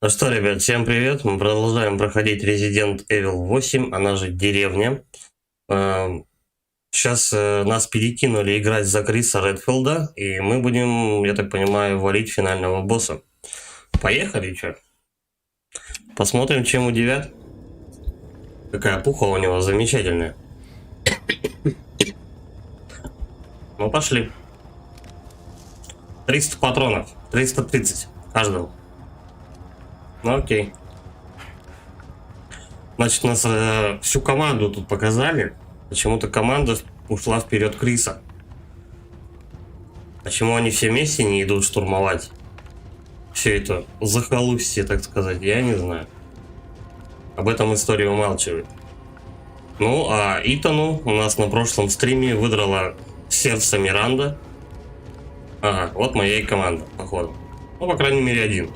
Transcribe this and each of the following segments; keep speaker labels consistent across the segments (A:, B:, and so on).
A: Ну что, ребят, всем привет. Мы продолжаем проходить Resident Evil 8, она же деревня. Сейчас нас перекинули играть за Криса Редфилда, и мы будем, я так понимаю, валить финального босса. Поехали, чё? Посмотрим, чем удивят. Какая пуха у него замечательная. Ну, пошли. 300 патронов, 330 каждого. Ну, окей. Значит, нас всю команду тут показали. Почему-то команда ушла вперед Криса. Почему они все вместе не идут штурмовать все это захолустье, так сказать, я не знаю. Об этом история умалчивает. Ну, а Итану у нас на прошлом стриме выдрала сердце Миранда. Ага, вот моя и команда, походу. Ну, по крайней мере, один.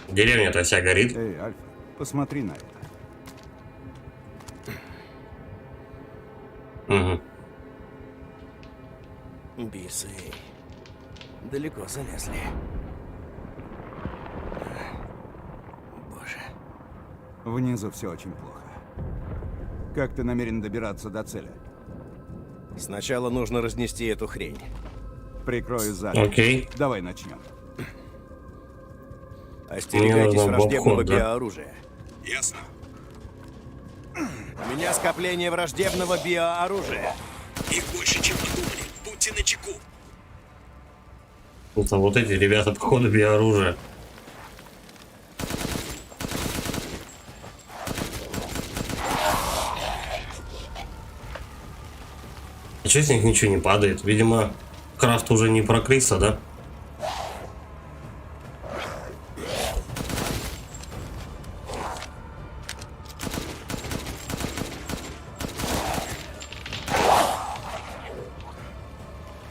A: Деревня-то вся горит.
B: Эй, Альфа, посмотри на это.
A: Угу.
C: Бисы далеко залезли. Боже.
B: Внизу все очень плохо. Как ты намерен добираться до цели?
C: Сначала нужно разнести эту хрень.
B: Прикрою сзади.
A: Окей.
B: Давай начнем.
C: Остерегайтесь
A: нужно в
C: враждебного
A: обход, да?
C: биооружия.
D: Ясно.
C: У меня скопление враждебного биооружия.
D: Их больше, чем мы думали. Будьте начеку.
A: Вот эти ребята, походу, биооружие. А что с них ничего не падает? Видимо, крафт уже не про Криса, да?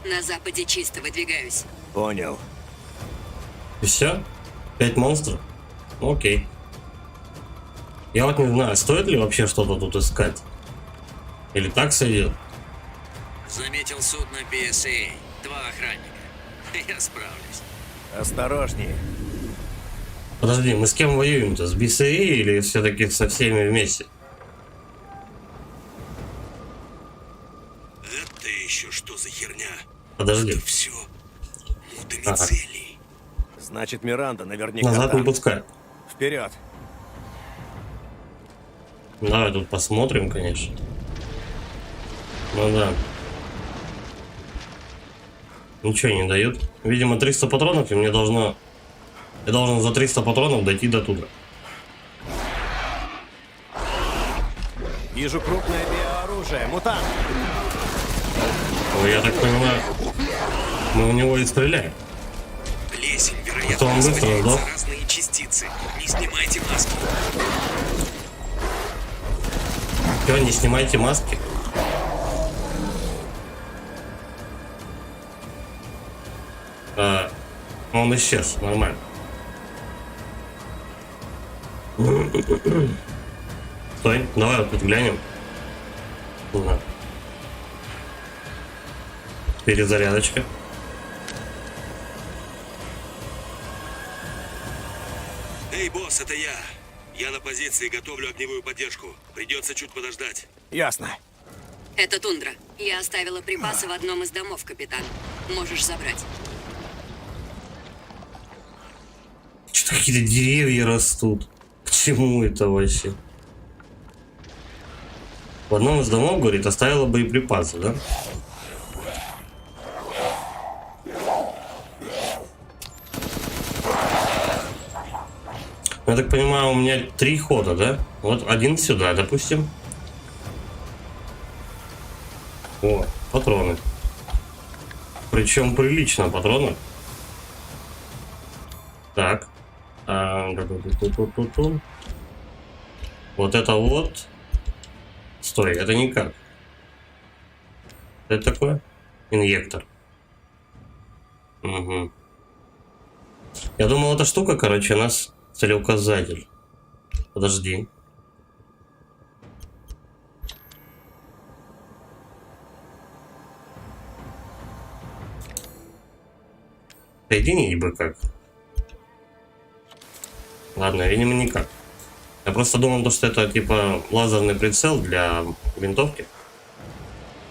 E: На западе чисто, выдвигаюсь.
C: Понял.
A: И все? 5 монстров? Ну, окей. Я вот не знаю, стоит ли вообще что-то тут искать? Или так сойдет?
D: Заметил судно BSA. 2 охранника. Я справлюсь.
C: Осторожнее.
A: Подожди, мы с кем воюем-то? С BCA или все-таки со всеми вместе?
D: Это еще что за херня?
A: Подожди.
D: Все. Мудрые
A: Ага.
D: цели.
C: Значит, Миранда наверняка
A: Назад не
C: там.
A: пускай.
C: Вперед.
A: Давай тут посмотрим, конечно. Ну да. Ничего не дают. Видимо, 300 патронов, и мне должно... Я должен за 300 патронов дойти до туда.
C: Вижу крупное биооружие. Мутант.
A: Ну, я так понимаю, мы в него и стреляем.
D: Плесень,
A: Что
D: вероятно,
A: он быстро
D: воспринимает
A: сдох?
D: заразные частицы. Не снимайте маски.
A: Все, не снимайте маски. Он исчез, нормально. Стой, давай вот тут глянем. Да. Перезарядочка.
D: Эй, босс, это я. Я на позиции, готовлю огневую поддержку. Придется чуть подождать.
C: Ясно.
E: Это тундра. Я оставила припасы в одном из домов, капитан. Можешь забрать.
A: Что-то какие-то деревья растут. К чему это вообще? В одном из домов, говорит, оставила боеприпасы, да? Я так понимаю, у меня 3 хода, да? Вот один сюда, допустим. О, патроны. Причем прилично патронов. Так. Вот это вот. Стой, это никак. Это такое? Инъектор. Угу. Я думал, эта штука, короче, у нас целеуказатель. Подожди. Соединить бы как. Ладно, видимо, никак. Я просто думал, что это типа лазерный прицел для винтовки.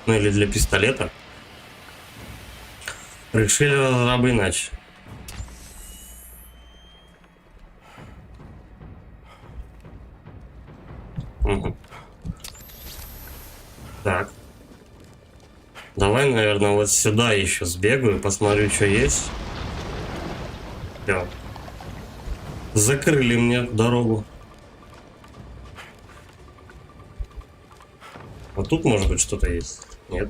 A: Ну или для пистолета. Решили разрабы иначе. Угу. Так. Давай, наверное, вот сюда еще сбегаю, посмотрю, что есть. Всё. Закрыли мне дорогу. А тут, может быть, что-то есть? Нет.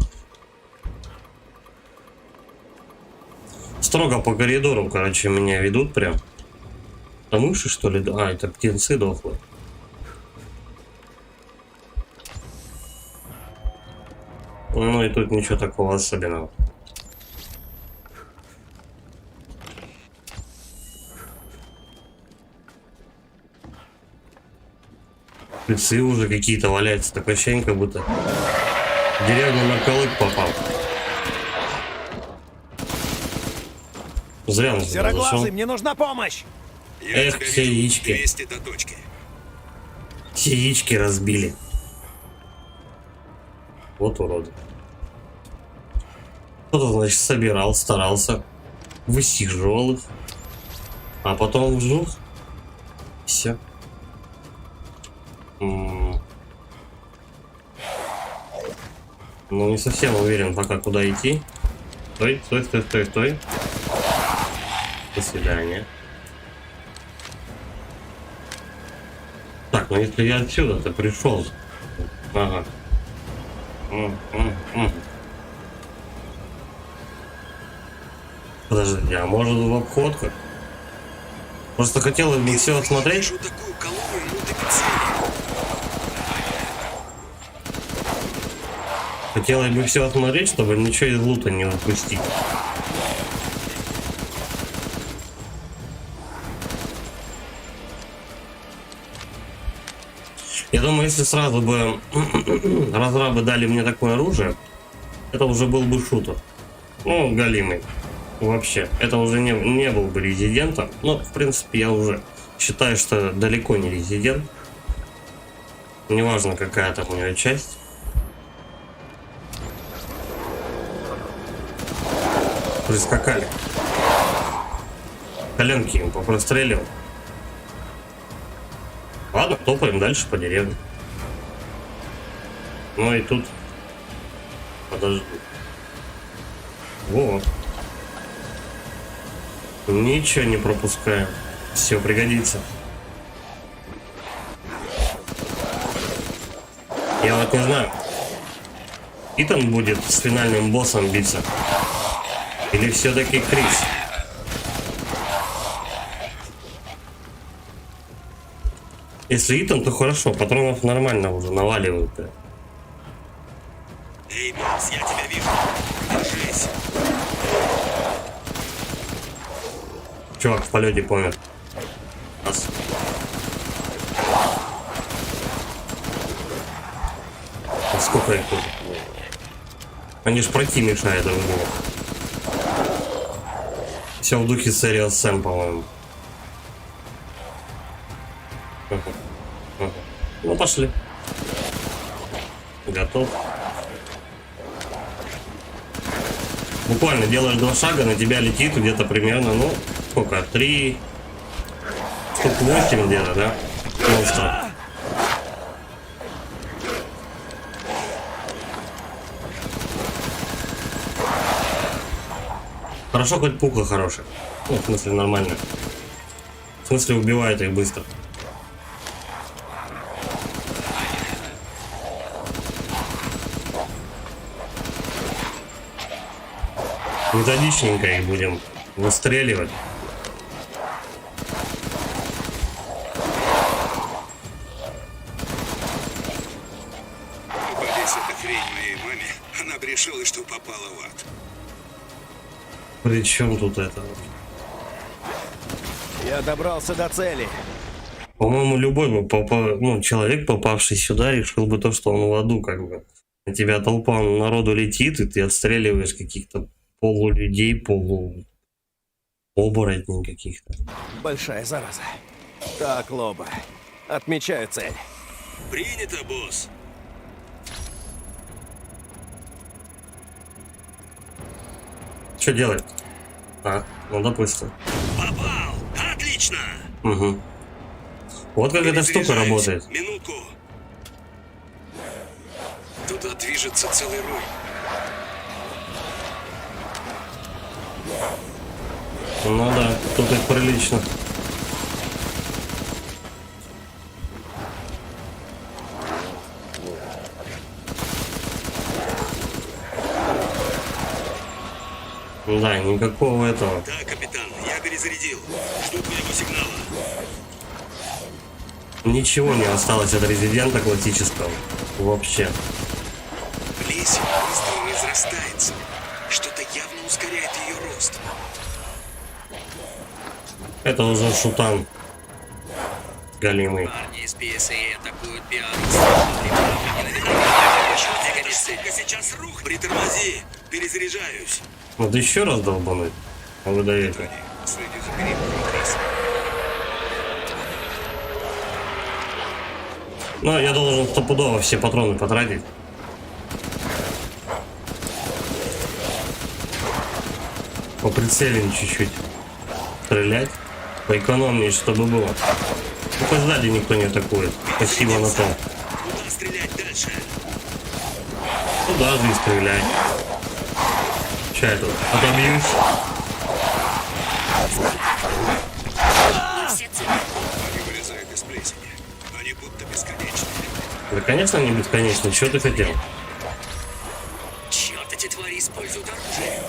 A: Строго по коридору, короче, меня ведут прям. А мыши, что ли? А, это птенцы дохлые. Ну и тут ничего такого особенного. Птенцы уже какие-то валяются. Такое ощущение, как будто в деревню на колык попал. Зря он сюда зашел.
C: Сероглазый, мне нужна помощь!
D: Я
A: Эх,
D: тебя
A: все
D: вижу.
A: яички.
D: 200 до точки.
A: Все яички разбили. Вот уроды. Кто-то, значит, собирал, старался, высиживал их, а потом вжух. Все. Ну, не совсем уверен пока, куда идти. Стой, стой, стой, стой, стой. До свидания. Так, ну если я отсюда-то пришел. Ага. Подожди, а может в обходку? Просто хотел бы все осмотреть.
D: Вижу такую колонну мультипицелей.
A: Хотелось бы все осмотреть, чтобы ничего из лута не упустить. Я думаю, если сразу бы разрабы дали мне такое оружие, это уже был бы шутер. Ну, галимый. Вообще. Это уже не был бы резидентом. Но, в принципе, я уже считаю, что далеко не резидент. Неважно, какая там у него часть. Прискакали. Коленки им попростреливал. Ладно, топаем дальше по деревне. Ну и тут... Подожди. Вот. Ничего не пропускаем. Все пригодится. Я вот не знаю. Итан будет с финальным боссом биться. Или все-таки Крис? Если Итан, то хорошо, патронов нормально уже наваливают.
D: Эй, босс, я тебя вижу. Держись.
A: Чувак в полете помер. Раз. А сколько их тут? Они ж пройти мешают друг другу. Все в духе Serious Sam, по-моему. Ну, пошли. Готов. Буквально делаешь 2 шага, на тебя летит где-то примерно, ну, сколько, 3, штук 8 где-то, да? Монстра. Хорошо, хоть пуха хорошая. Ну, в смысле, нормально. В смысле, убивает их быстро. Методичненько их будем выстреливать.
D: Попадись эта хрень моей маме, она бы решила, что попала в ад.
A: При чем тут это?
C: Я добрался до цели.
A: По-моему, любой бы ну, человек, попавший сюда, решил бы то, что он в аду, как бы. На тебя толпа народу летит, и ты отстреливаешь каких-то полулюдей, полуоборотней каких-то.
C: Большая зараза. Так, Лоба. Отмечаю цель.
D: Принято, босс.
A: Что делать? А, ну допустим.
D: Попал! Отлично!
A: Угу. Вот как эта штука
D: Перезаряжаюсь.
A: работает.
D: Минутку. Туда движется целый рой.
A: Ну да, тут их прилично. Да, никакого этого.
D: Да, капитан, я перезарядил. Жду твоего сигнала.
A: Ничего не осталось от резидента классического. Вообще.
D: Плесень быстро разрастается. Что-то явно ускоряет ее рост.
A: Это уже шутан. Галимый.
E: Парни из PSA атакуют Биарус.
D: Сука, сейчас рух. Притормози. Перезаряжаюсь.
A: Надо еще раз долбануть. А вы даете.
D: Следи за периметром трассы.
A: Ну, я должен стопудово все патроны потратить. Поприцелим чуть-чуть. Стрелять. Поэкономнее, чтобы было. Ну, сзади никто не атакует. Спасибо на том.
D: Куда стрелять дальше?
A: Туда же и стреляй. Че я тут? Отобьюсь.
E: Все цели.
D: Они вылезают из плесени. Они будто бесконечные.
A: Да, конечно, не бесконечно. Что ты хотел?
E: Черт, эти твари используют оружие.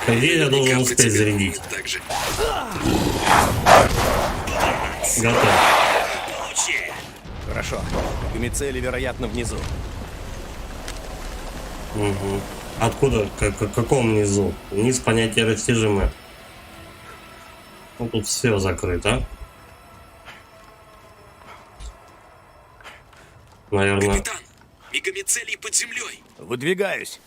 A: По идее, я должен успеть зарядить.
D: Так же.
A: Готов.
D: Получи.
C: Хорошо. Гомицели, вероятно, внизу.
A: Угу. Откуда? Каком низу? Низ понятие растяжимое. Ну, тут все закрыто. Наверное.
D: Капитан, мегамицелий под землей.
C: Выдвигаюсь.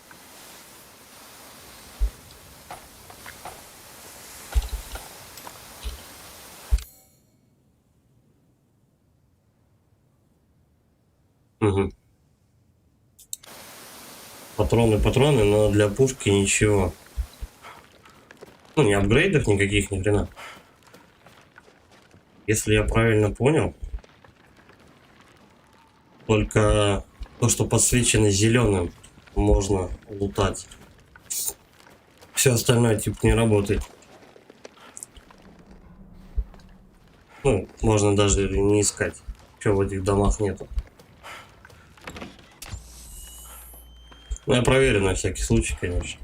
A: Угу. Патроны, но для пушки ничего. Ну, не апгрейдов никаких, ни хрена. Если я правильно понял, только то, что подсвечено зеленым, можно лутать. Все остальное типа не работает. Ну, можно даже не искать. Что в этих домах нету. Ну, я проверю на всякий случай, конечно.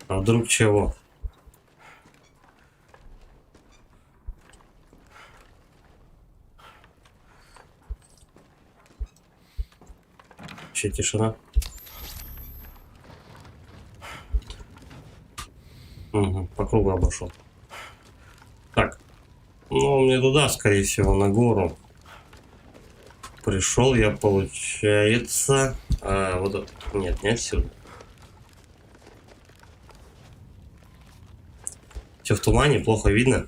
A: А вдруг чего? Че, тишина? Угу, по кругу обошел. Так. Ну, мне туда, скорее всего, на гору. Пришел я, получается... вот... Нет, не отсюда. Все в тумане, плохо видно.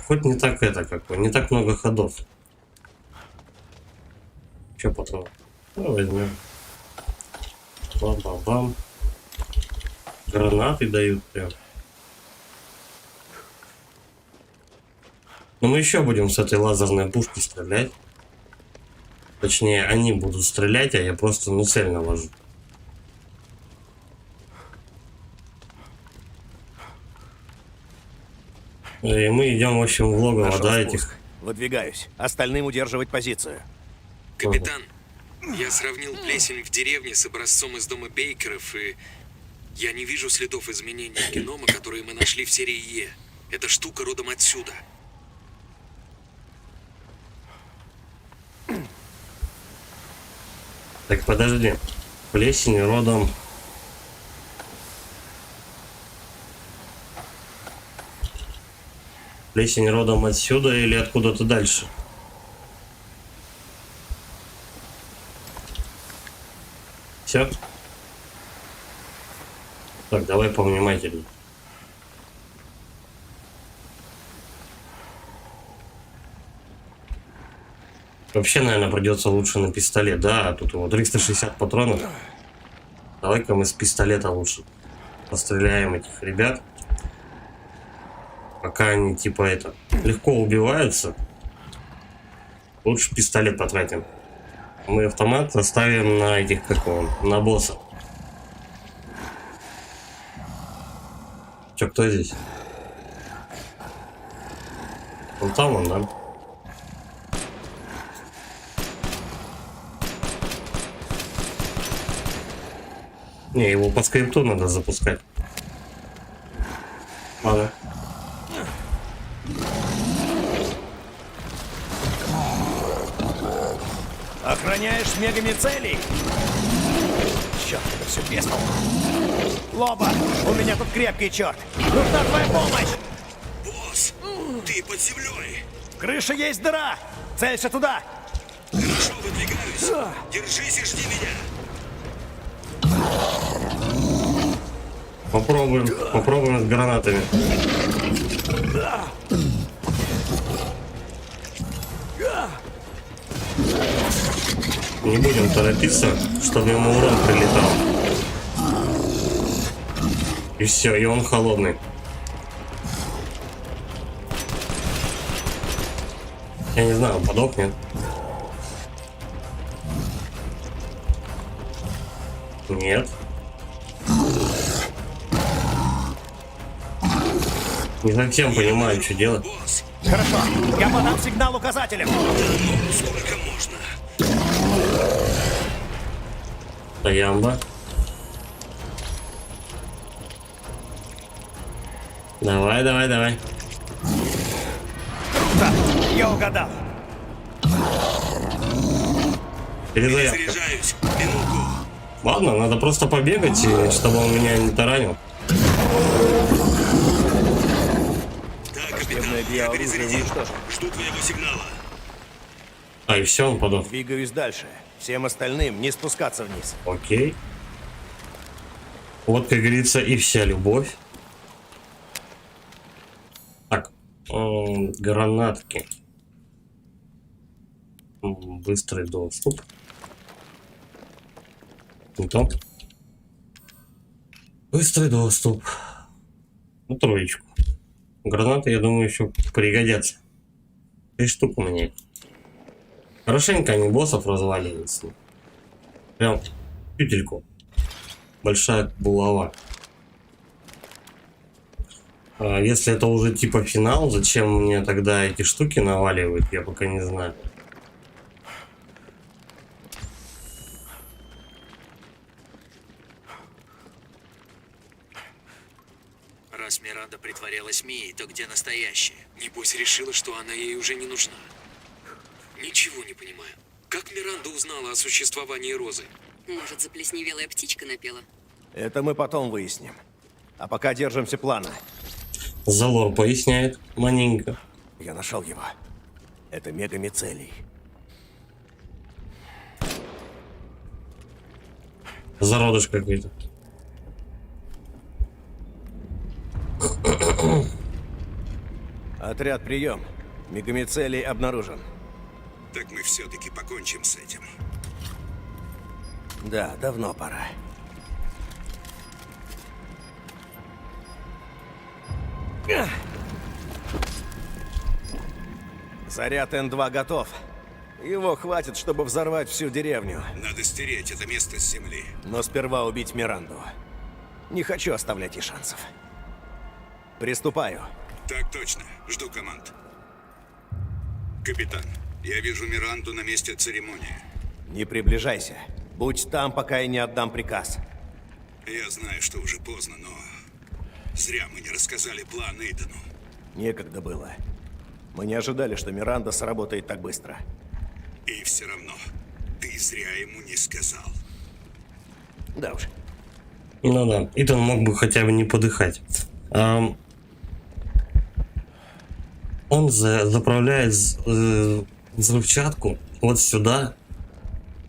A: Хоть не так это, как бы, не так много ходов. Че потом? Ну, возьмем. Бам-бам-бам. Гранаты дают прям. Но мы еще будем с этой лазерной пушки стрелять. Точнее, они будут стрелять, а я просто на цель навожу. И мы идем, в общем, в логово,
C: Нашел
A: да,
C: спуск.
A: этих.
C: Выдвигаюсь. Остальным удерживать позицию.
D: Капитан, я сравнил плесень в деревне с образцом из дома Бейкеров, и я не вижу следов изменений генома, которые мы нашли в серии Е. Эта штука родом отсюда.
A: Так, подожди. Плесень родом... Плесень родом отсюда или откуда-то дальше? Все? Так, давай повнимательнее. Вообще, наверное, придется лучше на пистолет. Да, тут его 360 патронов. Давай-ка мы с пистолета лучше постреляем этих ребят. Пока они типа это легко убиваются. Лучше пистолет потратим. Мы автомат оставим на этих, как он, на босса. Че, кто здесь? Вон там он, да? Не, его по скрипту надо запускать. Ладно.
C: Охраняешь мегамицелий? Черт, это все без толку. Лоба, у меня тут крепкий черт. Нужна твоя помощь.
D: Босс, ты под землей.
C: В крыше есть дыра. Целься туда.
D: Хорошо, выдвигаюсь. Держись и жди меня.
A: Попробуем с гранатами. Не будем торопиться, чтобы ему урон прилетал. И все, и он холодный. Я не знаю, подохнет. Нет. Не совсем понимаю, что делать.
D: Босс,
C: Хорошо, я подам сигнал указателем.
D: сколько можно?
A: Таямба. Давай, давай, давай.
C: Да, я угадал.
A: Перезарядка.
D: Заряжаюсь. Минутку.
A: Ладно, надо просто побегать, и чтобы он меня не таранил.
D: Да, капитан, я перезарядил. Жду твоего сигнала.
A: А, и все, он подох.
C: Двигаюсь дальше. Всем остальным не спускаться вниз.
A: Окей. Вот, как говорится, и вся любовь. Так, гранатки. Быстрый доступ. Не то. Быстрый доступ. Ну, троечку. Гранаты, я думаю, еще пригодятся. 3 штук у меня. Хорошенько они боссов разваливаются. Прям тютельку. Большая булава. А если это уже типа финал, зачем мне тогда эти штуки наваливают, я пока не знаю.
D: Раз Миранда притворялась Мией, то где настоящая? Небось решила, что она ей уже не нужна. Ничего не понимаю. Как Миранда узнала о существовании Розы?
E: Может, заплесневелая птичка напела?
C: Это мы потом выясним. А пока держимся плана.
A: Залор поясняет маленько.
C: Я нашел его. Это мегамицелий.
A: Зародыш какой-то.
C: Отряд, прием. Мегамицелий обнаружен.
F: Так мы все-таки покончим с этим.
C: Да, давно пора. Заряд Н2 готов. Его хватит, чтобы взорвать всю деревню.
F: Надо стереть это место с земли.
C: Но сперва убить Миранду. Не хочу оставлять ей шансов. Приступаю.
F: Так точно. Жду команд. Капитан, я вижу Миранду на месте церемонии.
C: Не приближайся. Будь там, пока я не отдам приказ.
F: Я знаю, что уже поздно, но... Зря мы не рассказали план Эйдену.
C: Некогда было. Мы не ожидали, что Миранда сработает так быстро.
F: И все равно, ты зря ему не сказал.
C: Да уж.
A: Ну да, Итан мог бы хотя бы не подыхать. Он заправляет взрывчатку вот сюда,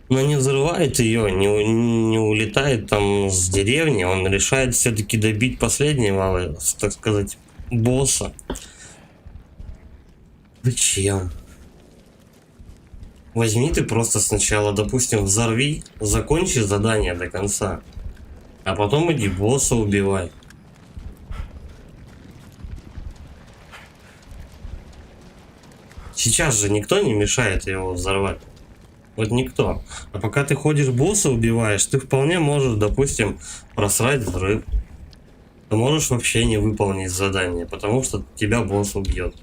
A: но не взрывает ее, не улетает там с деревни. Он решает все-таки добить последнего, так сказать, босса. Зачем? Возьми ты просто сначала, допустим, взорви, закончи задание до конца, а потом иди босса убивай. Сейчас же никто не мешает его взорвать. Вот никто. А пока ты ходишь босса убиваешь, ты вполне можешь, допустим, просрать взрыв. Ты можешь вообще не выполнить задание, потому что тебя босс убьет.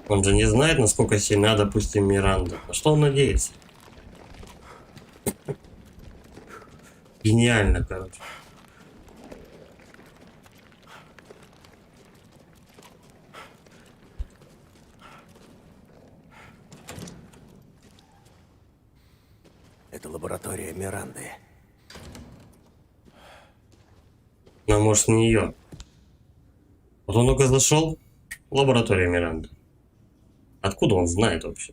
A: Он же не знает, насколько сильна, допустим, Миранда. На что он надеется? Гениально, короче.
C: Это лаборатория Миранды.
A: А может, не ее. Вот он только зашел. Лаборатория Миранды. Откуда он знает вообще?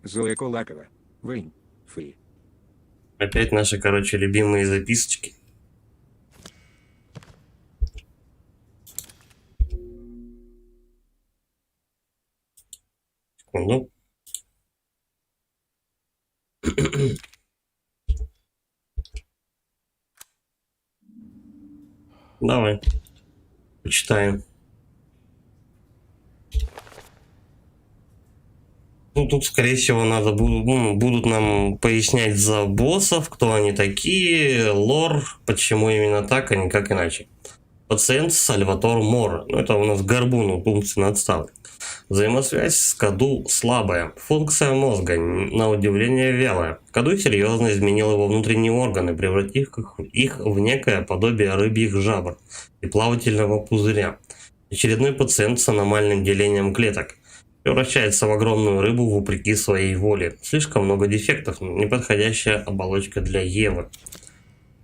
B: Зоя Лакова. Вынь. Фи.
A: Опять наши, короче, любимые записочки. Секунду. Давай. Почитаем. Ну, тут, скорее всего, будут нам пояснять за боссов, кто они такие, лор, почему именно так, а не как иначе. Пациент Сальватор Мора. Ну, это у нас горбун, умственно отсталый. Взаимосвязь с КАДУ слабая. Функция мозга, на удивление, вялая. КАДУ серьезно изменил его внутренние органы, превратив их в некое подобие рыбьих жабр и плавательного пузыря. Очередной пациент с аномальным делением клеток. Превращается в огромную рыбу вопреки своей воле. Слишком много дефектов, неподходящая оболочка для Евы.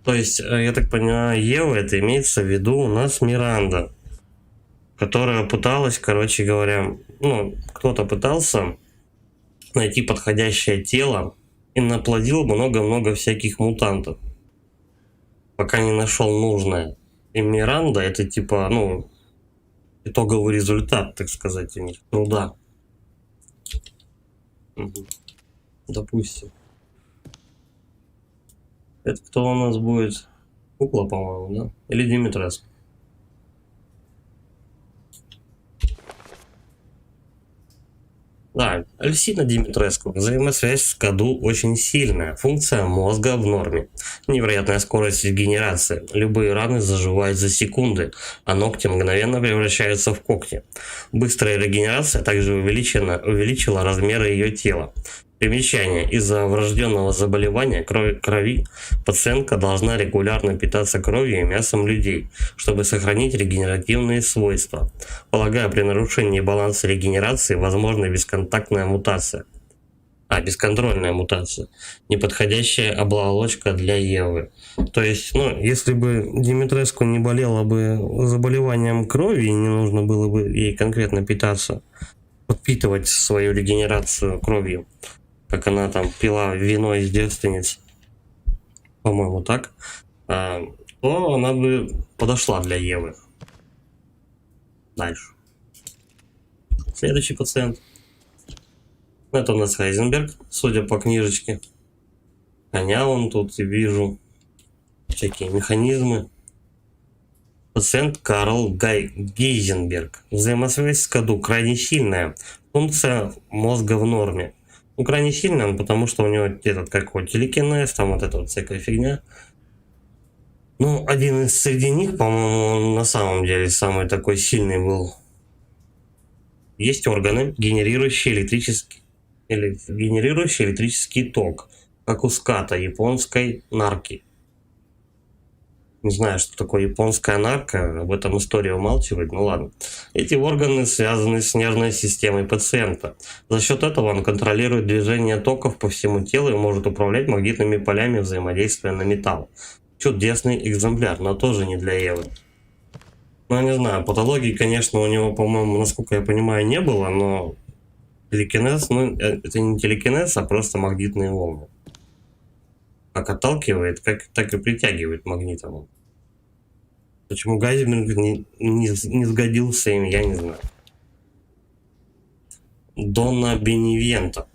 A: То есть, я так понимаю, Ева, это имеется в виду у нас Миранда, которая пыталась, короче говоря, ну, кто-то пытался найти подходящее тело и наплодил много-много всяких мутантов, пока не нашел нужное. И Миранда это типа, ну, итоговый результат, так сказать, у них труда. Допустим. Это кто у нас будет? Кукла, по-моему, да? Или Димитреску? Да, Альсина Димитреску. Взаимосвязь с КАДУ очень сильная. Функция мозга в норме. Невероятная скорость регенерации. Любые раны заживают за секунды, а ногти мгновенно превращаются в когти. Быстрая регенерация также увеличила размеры ее тела. Примечание. Из-за врожденного заболевания крови пациентка должна регулярно питаться кровью и мясом людей, чтобы сохранить регенеративные свойства. Полагаю, при нарушении баланса регенерации возможна бесконтактная мутация. Бесконтрольная мутация. Неподходящая оболочка для Евы. То есть, ну, если бы Димитреску не болела бы заболеванием крови и не нужно было бы ей конкретно питаться, подпитывать свою регенерацию кровью, как она там пила вино из девственниц, по-моему, так, то она бы подошла для Евы. Дальше. Следующий пациент. Это у нас Хайзенберг, судя по книжечке. Коня вон тут и вижу. Всякие механизмы. Пациент Карл Гейзенберг. Взаимосвязь с КАДУ крайне сильная. Функция мозга в норме. Ну, крайне сильная, потому что у него этот какой телекинез, там вот эта вот всякая фигня. Ну, один из среди них, по-моему, он на самом деле самый такой сильный был. Есть органы, генерирующие электрический ток, как у ската японской нарки. Не знаю, что такое японская нарка, об этом история умалчивает, ну ладно. Эти органы связаны с нервной системой пациента. За счет этого он контролирует движение токов по всему телу и может управлять магнитными полями взаимодействия на металл. Чудесный экземпляр, но тоже не для Евы. Ну, я не знаю, патологии, конечно, у него, по-моему, насколько я понимаю, не было, но телекинез, ну, это не телекинез, а просто магнитные волны. Как отталкивает, так и притягивает магнитом. Почему Гайзенберг не сгодился им, я не знаю. Дона Беневента.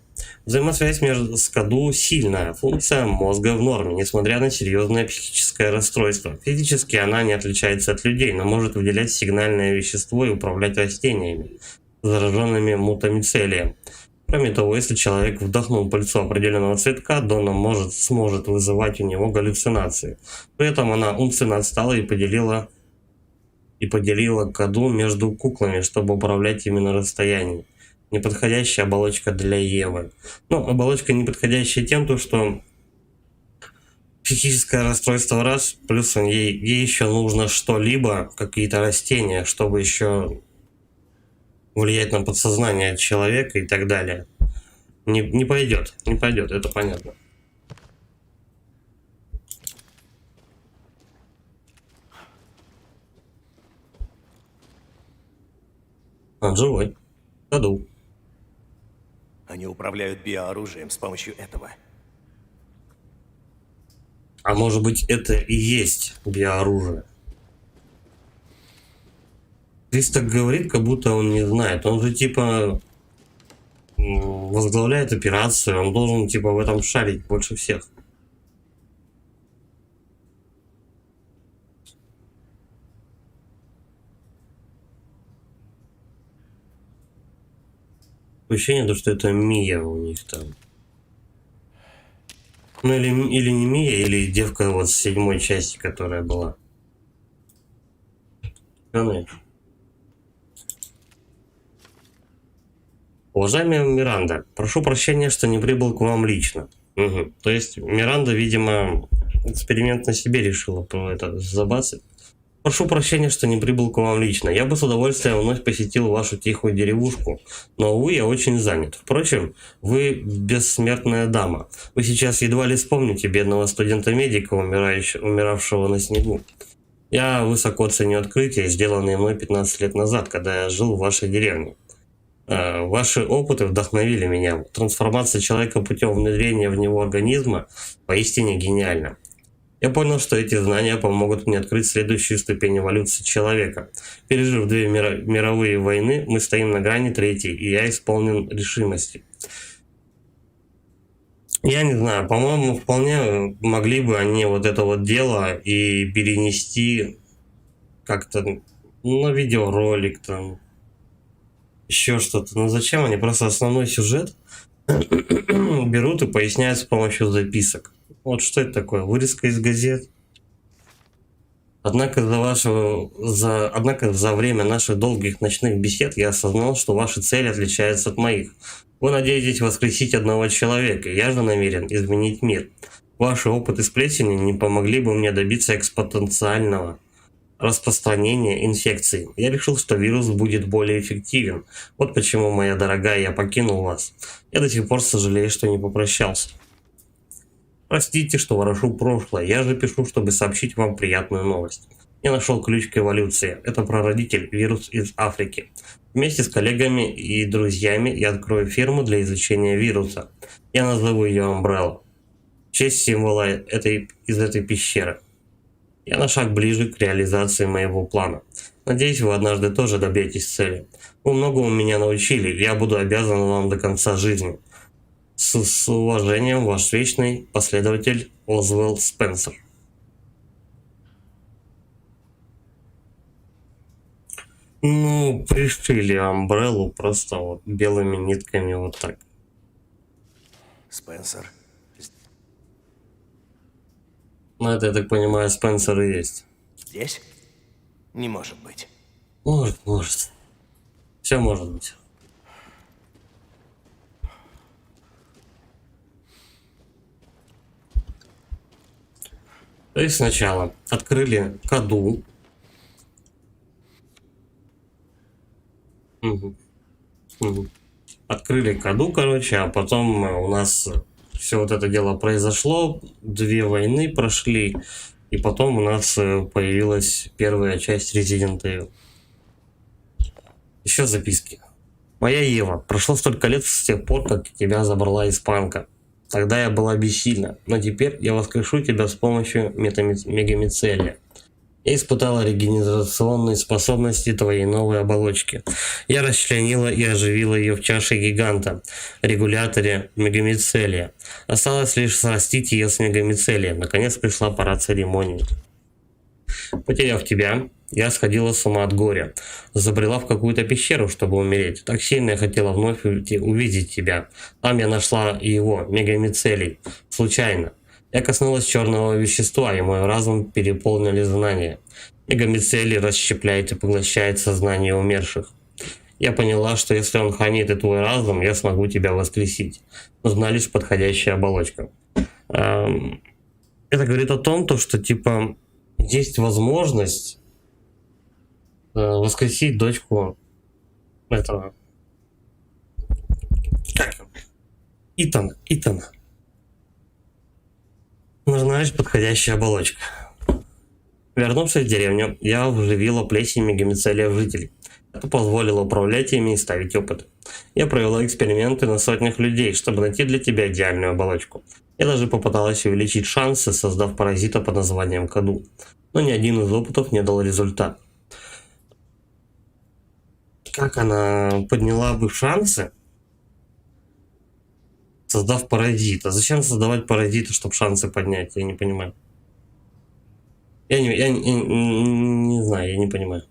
A: Взаимосвязь с КАДУ сильная, функция мозга в норме, несмотря на серьезное психическое расстройство. Физически она не отличается от людей, но может выделять сигнальное вещество и управлять растениями, зараженными мутамицелием. Кроме того, если человек вдохнул пыльцу определенного цветка, Дона сможет вызывать у него галлюцинации. При этом она умственно отстала и поделила КАДУ между куклами, чтобы управлять ими на расстоянии. Неподходящая оболочка для Евы. Но оболочка неподходящая тем, что психическое расстройство раз, плюс ей еще нужно что-либо, какие-то растения, чтобы еще влиять на подсознание человека и так далее. Не пойдет, это понятно. Он живой. КАДУ.
C: Они управляют биооружием с помощью этого.
A: А может быть, это и есть биооружие? Крис так говорит, как будто он не знает. Он же типа возглавляет операцию, он должен типа в этом шарить больше всех. Ощущение, что это Мия у них там. Ну или не Мия, или девка вот с 7-й части, которая была. Уважаемая Миранда, прошу прощения, что не прибыл к вам лично. Угу. То есть Миранда, видимо, эксперимент на себе решила забацать. Прошу прощения, что не прибыл к вам лично. Я бы с удовольствием вновь посетил вашу тихую деревушку, но, увы, я очень занят. Впрочем, вы бессмертная дама. Вы сейчас едва ли вспомните бедного студента-медика, умиравшего на снегу. Я высоко ценю открытия, сделанные мной 15 лет назад, когда я жил в вашей деревне. Ваши опыты вдохновили меня. Трансформация человека путем внедрения в него организма поистине гениальна. Я понял, что эти знания помогут мне открыть следующую ступень эволюции человека. Пережив 2 мировые войны, мы стоим на грани 3-й, и я исполнен решимости. Я не знаю, по-моему, вполне могли бы они вот это вот дело и перенести как-то на видеоролик, там, еще что-то. Но зачем они просто основной сюжет берут и поясняют с помощью записок? Вот что это такое? Вырезка из газет? Однако за время наших долгих ночных бесед я осознал, что ваши цели отличаются от моих. Вы надеетесь воскресить одного человека, я же намерен изменить мир. Ваши опыты с плесенью не помогли бы мне добиться экспоненциального распространения инфекции. Я решил, что вирус будет более эффективен. Вот почему, моя дорогая, я покинул вас. Я до сих пор сожалею, что не попрощался. Простите, что ворошу прошлое. Я же пишу, чтобы сообщить вам приятную новость. Я нашел ключ к эволюции. Это прародитель, вирус из Африки. Вместе с коллегами и друзьями я открою ферму для изучения вируса. Я назову ее Umbrella. В честь символа из этой пещеры. Я на шаг ближе к реализации моего плана. Надеюсь, вы однажды тоже добьетесь цели. Вы многому меня научили, я буду обязан вам до конца жизни. С уважением, ваш вечный последователь Озвелл Спенсер. Ну, пришили Амбреллу просто вот белыми нитками вот так.
C: Спенсер.
A: Ну, это, я так понимаю, Спенсер и есть.
C: Здесь? Не может быть.
A: Может. Все может быть. То есть сначала открыли КАДУ. Открыли КАДУ, короче, а потом у нас все вот это дело произошло, 2 войны прошли, и потом у нас появилась первая часть Resident Evil. Еще записки. Моя Ева, прошло столько лет с тех пор, как тебя забрала испанка. Тогда я была бессильна, но теперь я воскрешу тебя с помощью мегамицелия. Я испытала регенерационные способности твоей новой оболочки. Я расчленила и оживила ее в чаше гиганта, регуляторе мегамицелия. Осталось лишь срастить ее с мегамицелием. Наконец пришла пора церемонии. Потеряв тебя, я сходила с ума от горя. Забрела в какую-то пещеру, чтобы умереть. Так сильно я хотела вновь увидеть тебя. Там я нашла его, мегамицелий. Случайно. Я коснулась черного вещества, и мой разум переполнили знания. Мегамицелий расщепляет и поглощает сознание умерших. Я поняла, что если он хранит и твой разум, я смогу тебя воскресить. Нужна лишь подходящая оболочка. Это говорит о том, что типа есть возможность воскресить дочку этого. Как? Итана. Нужна лишь подходящая оболочка. Вернувшись в деревню, я вживила плесень мегамицелия в жителей. Это позволило управлять ими и ставить опыт. Я провела эксперименты на сотнях людей, чтобы найти для тебя идеальную оболочку. Я даже попыталась увеличить шансы, создав паразита под названием Каду. Но ни один из опытов не дал результат. Как она подняла бы шансы, создав паразита? Зачем создавать паразита, чтобы шансы поднять? Я не понимаю. Я не знаю, я не понимаю.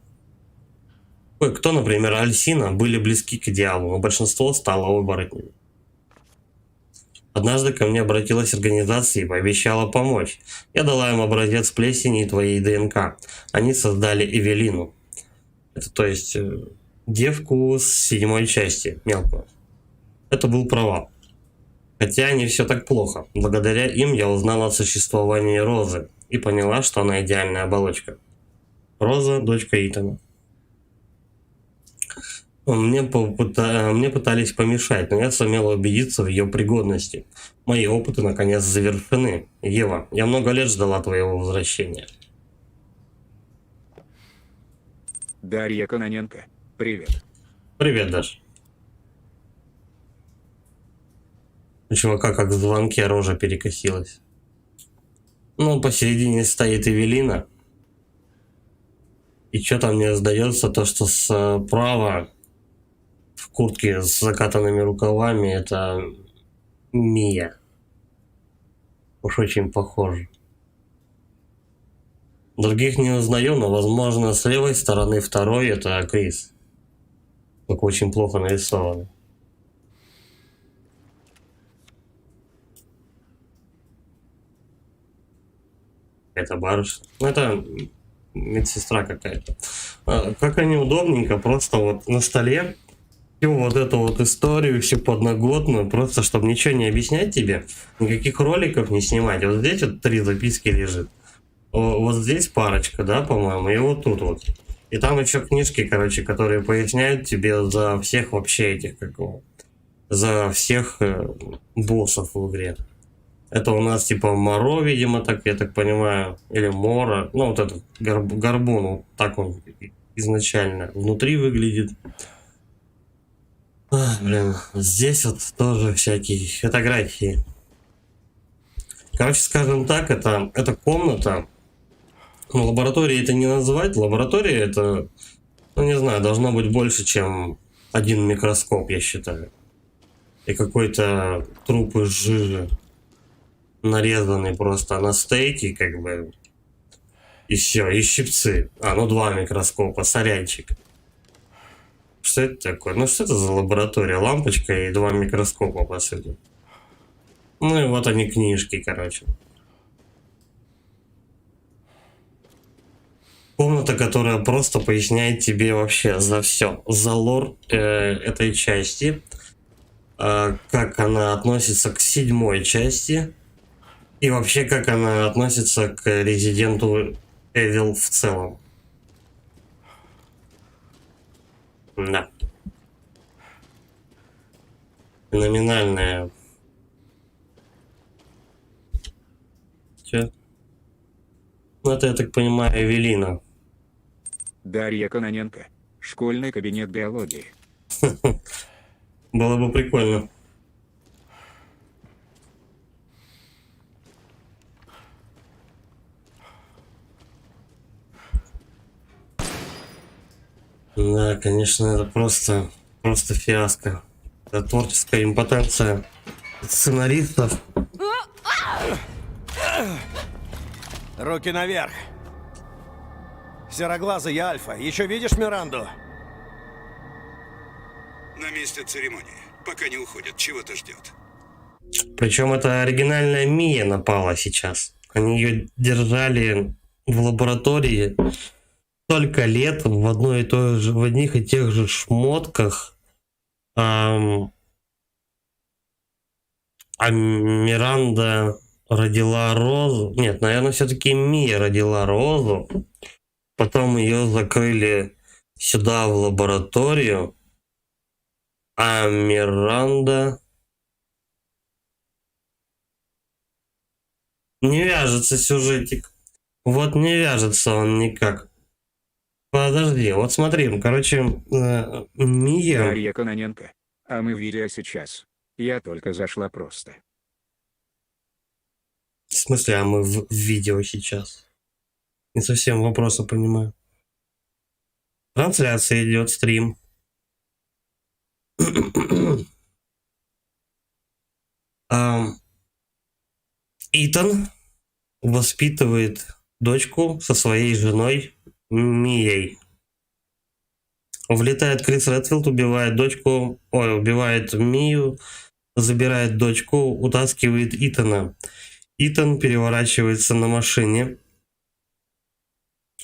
A: Кое-кто, например, Альсина, были близки к идеалу, но большинство стало оборотнями. Однажды ко мне обратилась организация и пообещала помочь. Я дала им образец плесени и твоей ДНК. Они создали Эвелину. Это то есть девку с 7 части, мелкую. Это был провал. Хотя не все так плохо. Благодаря им я узнала о существовании Розы и поняла, что она идеальная оболочка. Роза – дочка Итана. Мне пытались помешать, но я сумела убедиться в ее пригодности. Мои опыты наконец завершены. Ева, я много лет ждала твоего возвращения.
B: Дарья Кононенко, привет.
A: Привет, Даш. У чувака как в звонке рожа перекосилась. Ну, посередине стоит Эвелина. И что-то мне сдается, то, что справа в куртке с закатанными рукавами это Мия. Уж очень похоже. Других не узнаю, но возможно с левой стороны второй это Крис. Только очень плохо нарисован. Это барышня. Ну это медсестра какая-то. Как они удобненько, просто вот на столе всю вот эту вот историю, всю подноготную, просто чтобы ничего не объяснять тебе, никаких роликов не снимать. Вот здесь вот 3 записки лежит. Вот здесь парочка, да, по-моему, и вот тут вот. И там еще книжки, короче, которые поясняют тебе за всех вообще этих, за всех боссов в игре. Это у нас типа Моро, видимо, так, я так понимаю, или Мора. Ну, вот этот горбун, вот так он изначально внутри выглядит. Блин, здесь вот тоже всякие фотографии. Короче, скажем так, это комната. Ну, лабораторией это не назвать. Лаборатория это, ну, не знаю, должно быть больше, чем один микроскоп, я считаю. И какой-то труп из жижи, нарезанный просто на стейки, как бы. И все, и щипцы. Ну 2 микроскопа, сорянчик. Что это такое? Ну что это за лаборатория? Лампочка и 2 микроскопа, по сути. Ну и вот они, книжки, короче. Комната, которая просто поясняет тебе вообще за все. За лор этой части. Как она относится к 7 части. И вообще, как она относится к Resident Evil в целом. Да. Феноменальная. Че? Ну, это, я так понимаю, Эвелина.
B: Дарья Кононенко, школьный кабинет биологии.
A: Было бы прикольно. Да, конечно, это просто фиаско. Это творческая импотенция сценаристов.
C: Руки наверх. Сероглазый, я Альфа. Еще видишь Миранду?
F: На месте церемонии. Пока не уходят, чего-то ждет.
A: Причем это оригинальная Мия напала сейчас. Они ее держали в лаборатории столько лет в одной и той же, в одних и тех же шмотках. А Миранда родила Розу. Нет, наверное, все-таки Мия родила Розу. Потом ее закрыли сюда, в лабораторию. А Миранда... Не вяжется сюжетик. Вот не вяжется он никак. Подожди, вот смотри, короче, Мия...
G: Дарья Кононенко. А мы в видео сейчас. Я только зашла просто.
A: В смысле, а мы в видео сейчас? Не совсем вопроса понимаю. Трансляция идет, стрим. Итан воспитывает дочку со своей женой Мией. Влетает Крис Редфилд, убивает дочку, убивает Мию, забирает дочку, утаскивает Итана. Итан переворачивается на машине,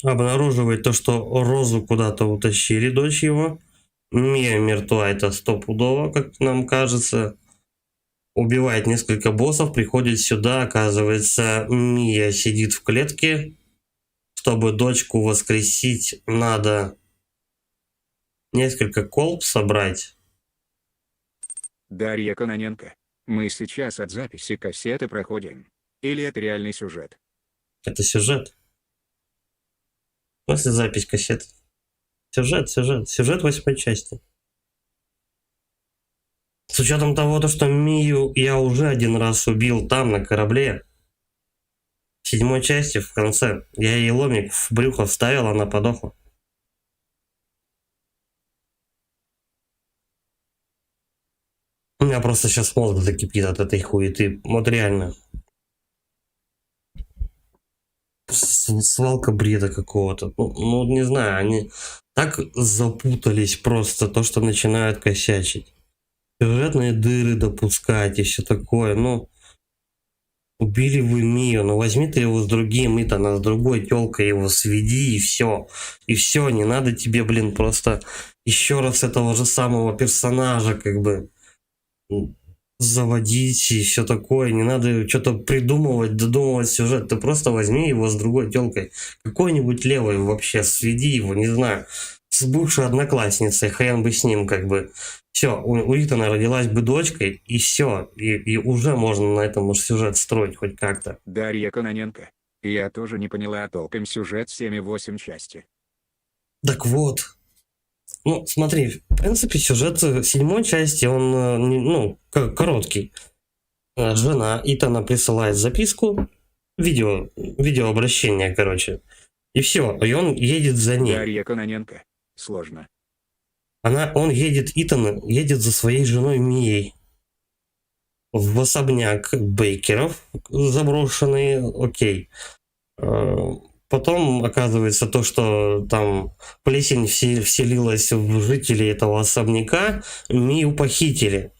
A: обнаруживает то, что Розу куда-то утащили, дочь его. Мия мертва, это стопудово, как нам кажется. Убивает несколько боссов, приходит сюда, оказывается, Мия сидит в клетке. Чтобы дочку воскресить, надо несколько колб собрать.
G: Дарья Кононенко. Мы сейчас от записи кассеты проходим. Или это реальный сюжет?
A: Это сюжет. После запись кассет. Сюжет 8 части. С учетом того, что Мию я уже один раз убил там, на корабле. В 7 части, в конце. Я ей ломик в брюхо вставил, она подохла. У меня просто сейчас мозг закипит от этой хуеты. Вот реально. Свалка бреда какого-то. Ну, не знаю, они так запутались просто, то, что начинают косячить. Сюжетные дыры допускать и все такое. Ну, убили вы Мию, ну возьми ты его с другим, Итана, с другой телкой его сведи, и все. И все, не надо тебе, блин, просто еще раз этого же самого персонажа, как бы, заводить и все такое. Не надо что-то придумывать, додумывать сюжет. Ты просто возьми его с другой телкой. Какой-нибудь левой вообще, сведи его, не знаю, с бывшей одноклассницей, хрен бы с ним, как бы. Все, у Итана родилась бы дочкой, и все. И уже можно на этом сюжет строить хоть как-то.
G: Дарья Кононенко. Я тоже не поняла толком сюжет 7-8 части.
A: Так вот. Ну, смотри, в принципе, сюжет 7 части, он, ну, короткий. Жена Итана присылает записку, видеообращение, короче. И все, и он едет за ней.
G: Дарья Кононенко. Сложно.
A: Он едет, Итан едет за своей женой Мией в особняк Бейкеров, заброшенный, окей. Потом оказывается то, что там плесень вселилась в жителей этого особняка, Мию похитили.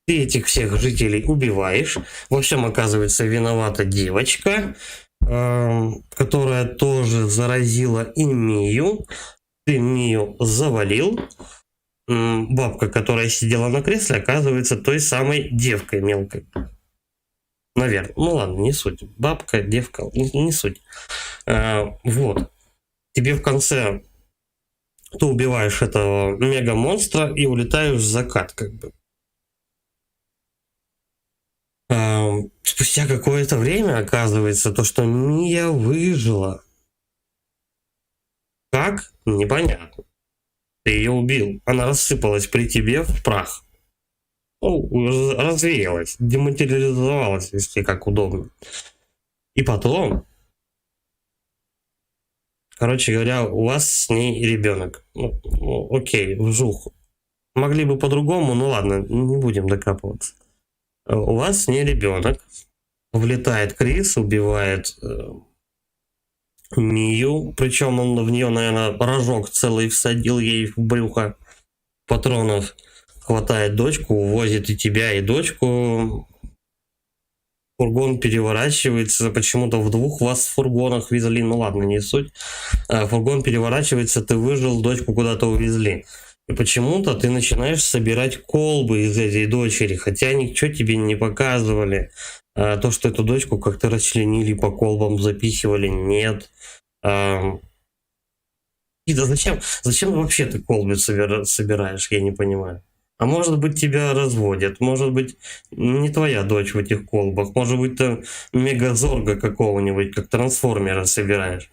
A: Ты этих всех жителей убиваешь. Во всем оказывается виновата девочка, которая тоже заразила и Мию. Ты Мию завалил. Бабка, которая сидела на кресле, оказывается той самой девкой мелкой. Наверное. Ну ладно, не суть. Бабка, девка, не суть. Вот. Тебе в конце ты убиваешь этого мега-монстра и улетаешь в закат, как бы. Спустя какое-то время оказывается то, что Мия выжила. Как? Непонятно. Ты ее убил. Она рассыпалась при тебе в прах. Ну, развеялась, дематериализовалась, если как удобно. И потом, Короче говоря, у вас с ней ребенок. Ну, окей, вжух. Могли бы по-другому, ну ладно, не будем докапываться. У вас с ней ребенок. Влетает Крис, убивает Мию. Причем он в нее, наверное, рожок целый всадил ей в брюхо патронов. Хватает дочку, увозит и тебя, и дочку. Фургон переворачивается. Почему-то в двух вас в фургонах везли. Ну ладно, не суть. Фургон переворачивается, ты выжил, дочку куда-то увезли. И почему-то ты начинаешь собирать колбы из этой дочери, хотя ничего тебе не показывали. То, что эту дочку как-то расчленили, по колбам запихивали, нет. И да зачем вообще ты колбы собираешь, я не понимаю. А может быть, тебя разводят, может быть, не твоя дочь в этих колбах, может быть, ты мегазорга какого-нибудь, как трансформера собираешь.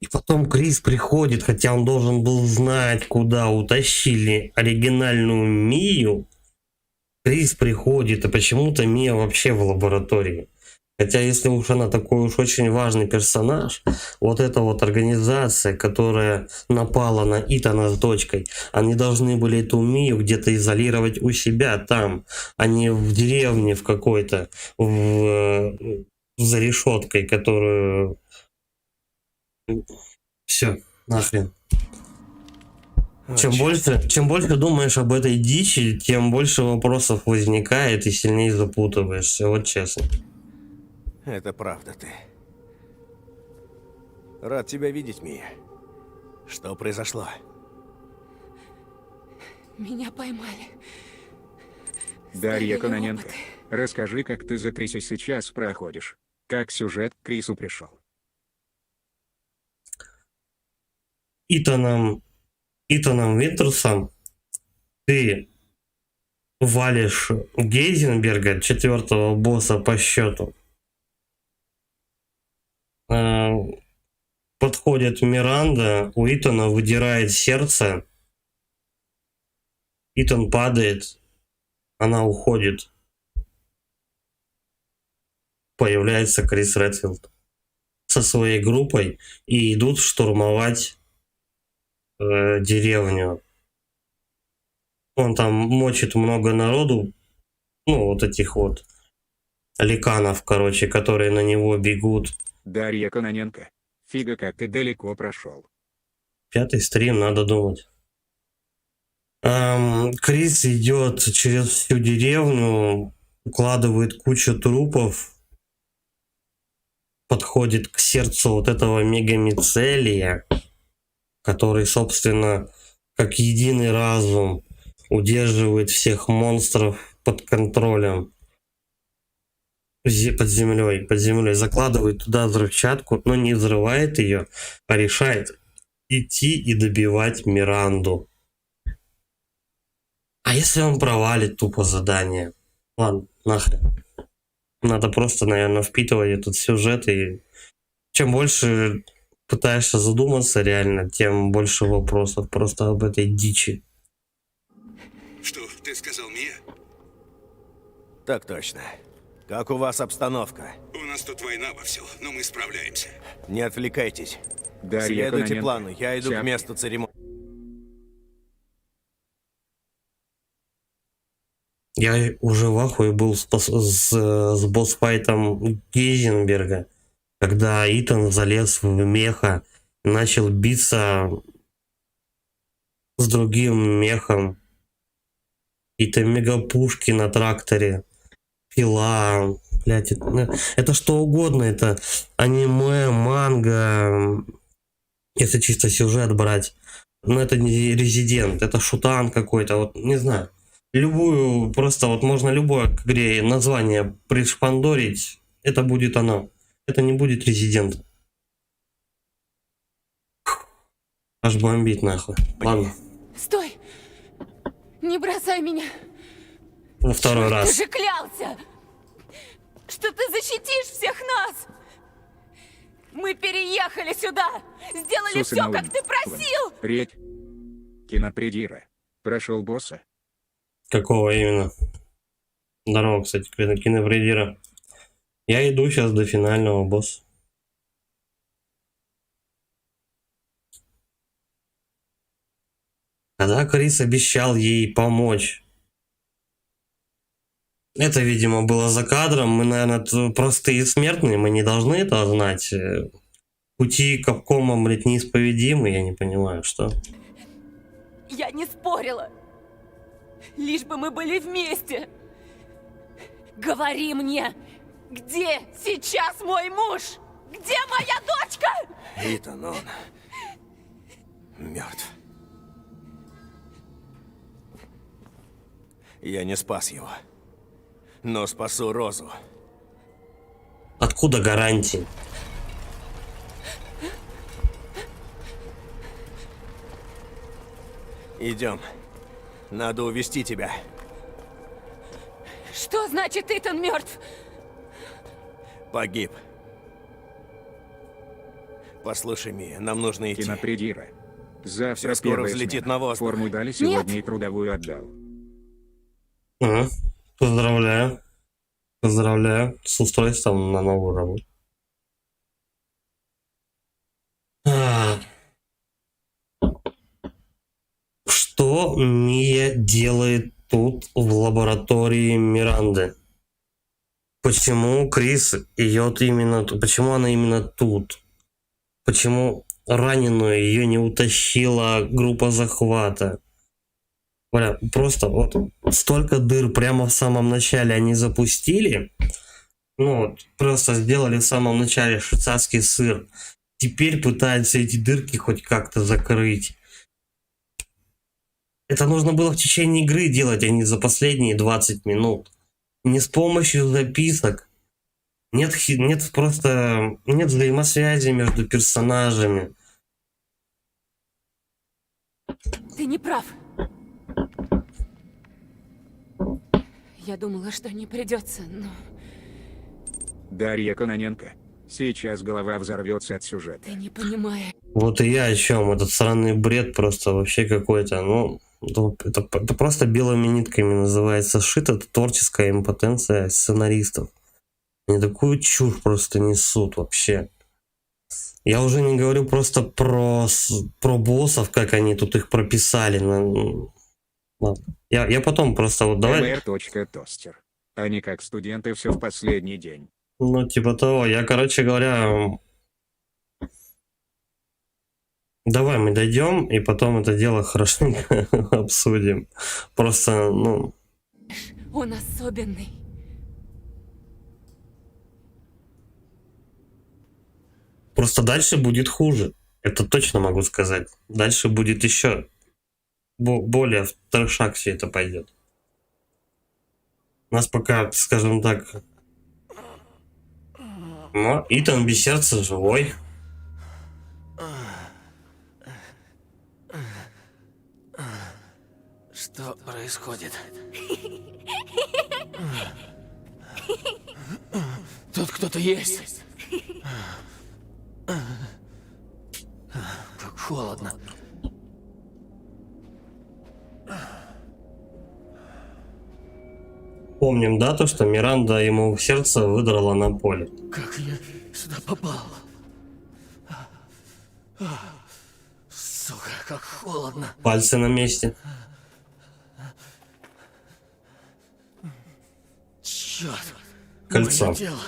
A: И потом Крис приходит, хотя он должен был знать, куда утащили оригинальную Мию. Крис приходит, и почему-то Мия вообще в лаборатории. Хотя если уж она такой уж очень важный персонаж, вот эта вот организация, которая напала на Итана с дочкой, они должны были эту Мию где-то изолировать у себя там, а не в деревне в какой-то, за решеткой, которую... Все, нахрен. Чем больше думаешь об этой дичи, тем больше вопросов возникает и сильнее запутываешься, вот честно.
C: Это правда ты. Рад тебя видеть, Мия. Что произошло?
H: Меня поймали.
G: Дарья
H: Ставили
G: Кононенко,
H: роботы.
G: расскажи, как ты за Крисе сейчас проходишь. Как сюжет к Крису пришел.
A: Итаном Винтерсом ты валишь Гейзенберга, 4-го босса по счету. Подходит Миранда, у Итана выдирает сердце. Итан падает, она уходит. Появляется Крис Редфилд со своей группой и идут штурмовать деревню. Он там мочит много народу, ну вот этих вот ликанов, короче, которые на него бегут.
G: Дарья Кононенко, фига как ты далеко прошел.
A: 5-й стрим, надо думать. Крис идет через всю деревню, укладывает кучу трупов, подходит к сердцу вот этого мегамицелия, который, собственно, как единый разум удерживает всех монстров под контролем. Под землей закладывает туда взрывчатку, но не взрывает ее, а решает идти и добивать Миранду. А если он провалит тупо задание? Ладно, нахрен. Надо просто, наверное, впитывать этот сюжет, и чем больше пытаешься задуматься реально, тем больше вопросов просто об этой дичи.
F: Что ты сказал, Мия?
C: Так точно. Как у вас обстановка?
F: У нас тут война вовсю, но мы справляемся.
C: Не отвлекайтесь.
G: Дарья
C: Следуйте
G: Кононенко,
C: плану, я иду к
G: Чап.
C: месту церемонии.
A: Я уже в ахуе был с босс-файтом Гейзенберга, когда Итан залез в меха и начал биться с другим мехом. Какие-то мегапушки на тракторе, пила, блядь, это что угодно, это аниме, манга, если чисто сюжет брать. Но это не Резидент, это шутан какой-то, вот не знаю. Любую, просто вот можно любое к игре название пришпандорить, это будет оно. Это не будет Резидент. Аж бомбит нахуй. Ладно,
H: Стой! Не бросай меня!
A: во второй
H: Ты
A: раз.
H: же клялся, что ты защитишь всех нас! Мы переехали сюда! Сделали
G: Сусана
H: все, как ты просил!
G: Редь. Кинопредира. Прошел босса.
A: Какого именно? Здорово, кстати, киновредира. Я иду сейчас до финального босса. Когда Крис обещал ей помочь. Это, видимо, было за кадром. Мы, наверное, простые смертные, мы не должны это знать. Пути Капкома, блядь, неисповедимы, я не понимаю, что.
H: Я не спорила. Лишь бы мы были вместе. Говори мне, где сейчас мой муж? Где моя дочка?
C: Итан, он мертв. Я не спас его, но спасу Розу.
A: Откуда гарантии?
C: Идем. Надо увести тебя.
H: Что значит Итан мертв?
C: Погиб. Послушай, Мия, нам нужно идти.
G: Кинопредира. Завтра
C: Всё скоро
G: первая
C: взлетит
G: смена.
C: на воздух.
G: Форму дали сегодня и трудовую отдал.
A: Ага. Поздравляю. Поздравляю с устройством на новую работу. Что Мия делает тут в лаборатории Миранды? Почему Крис идет именно тут? Почему она именно тут? Почему раненую ее не утащила группа захвата? Бля, просто вот столько дыр прямо в самом начале они запустили. Ну вот, просто сделали в самом начале швейцарский сыр. Теперь пытаются эти дырки хоть как-то закрыть. Это нужно было в течение игры делать, а не за последние 20 минут. Не с помощью записок. Нет просто нет взаимосвязи между персонажами.
H: Ты не прав. Я думала, что не придется, но
G: Дарья Кононенко. Сейчас голова взорвется от сюжета.
H: ты не понимаешь.
A: Вот и я о чем. Этот странный бред просто вообще какой-то. Ну, это просто белыми нитками называется сшито. Это творческая импотенция сценаристов. Они такую чушь просто несут вообще. Я уже не говорю просто про боссов, как они тут их прописали. Ладно. Я потом просто вот давай...
G: Тостер. Они как студенты, все в последний день.
A: Ну, типа того. Я, короче говоря... Давай мы дойдем, и потом это дело хорошенько обсудим. Просто, ну...
H: Он особенный.
A: Просто дальше будет хуже. Это точно могу сказать. Дальше будет еще более в трешак все это пойдет. У нас пока, скажем так... Но Итан без сердца живой.
C: Что происходит? Тут кто-то есть. Как холодно.
A: Помним, да, то, что Миранда ему в сердце выдрала на поле.
C: Как я сюда попал? Сука, как холодно.
A: Пальцы на месте.
C: Черт.
A: Кольцо.
C: Моё тело.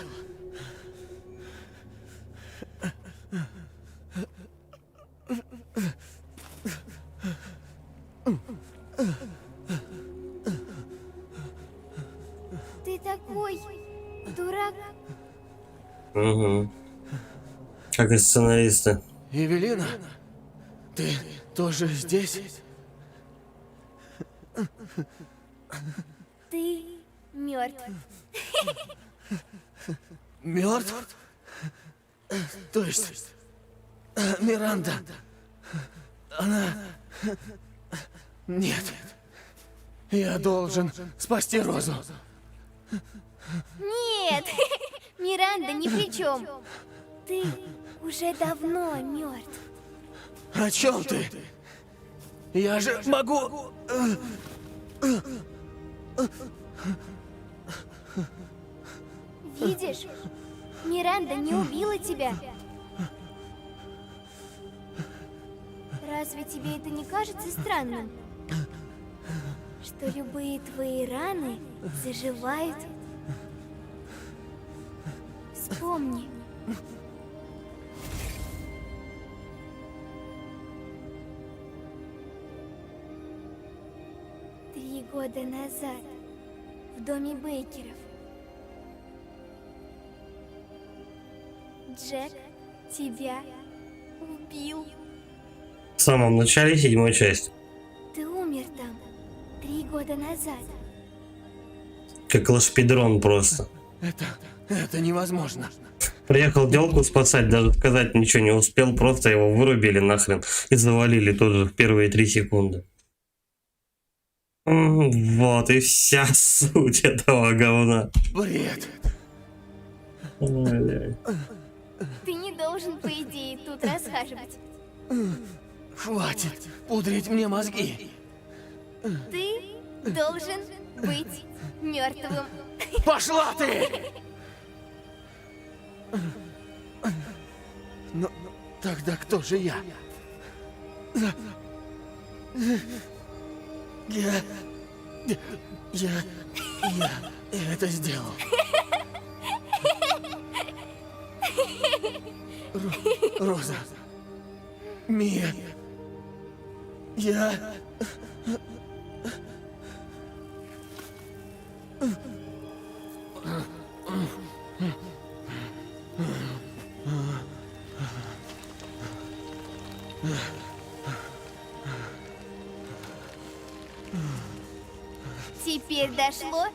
I: Ты такой дурак.
A: Угу. Как и сценаристы.
C: Евелина, ты тоже здесь?
I: Ты мертв.
C: Мертв? То есть, Миранда, она... Нет, я должен спасти Розу.
I: Нет, Миранда ни при чем. Ты уже давно мертв.
C: О чем ты? Я же могу...
I: Видишь? Миранда не убила тебя. Разве тебе это не кажется странным? Что любые твои раны заживают? Вспомни. Три года назад в доме Бейкеров Джек тебя убил.
A: В самом начале 7-й части.
I: Ты умер там 3 года назад.
A: Как лошпидрон просто.
C: Это невозможно.
A: Приехал телку спасать, даже сказать ничего не успел, просто его вырубили нахрен и завалили тут же в первые 3 секунды. Вот и вся суть этого говна.
C: Бред.
A: Ой,
I: Ты не должен, по идее, тут расхаживать.
C: Хватит пудрить мне мозги.
I: Ты должен быть мертвым.
C: Пошла ты! Но тогда кто же я? Я это сделал. Роза. Мия. Я...
I: Теперь дошло?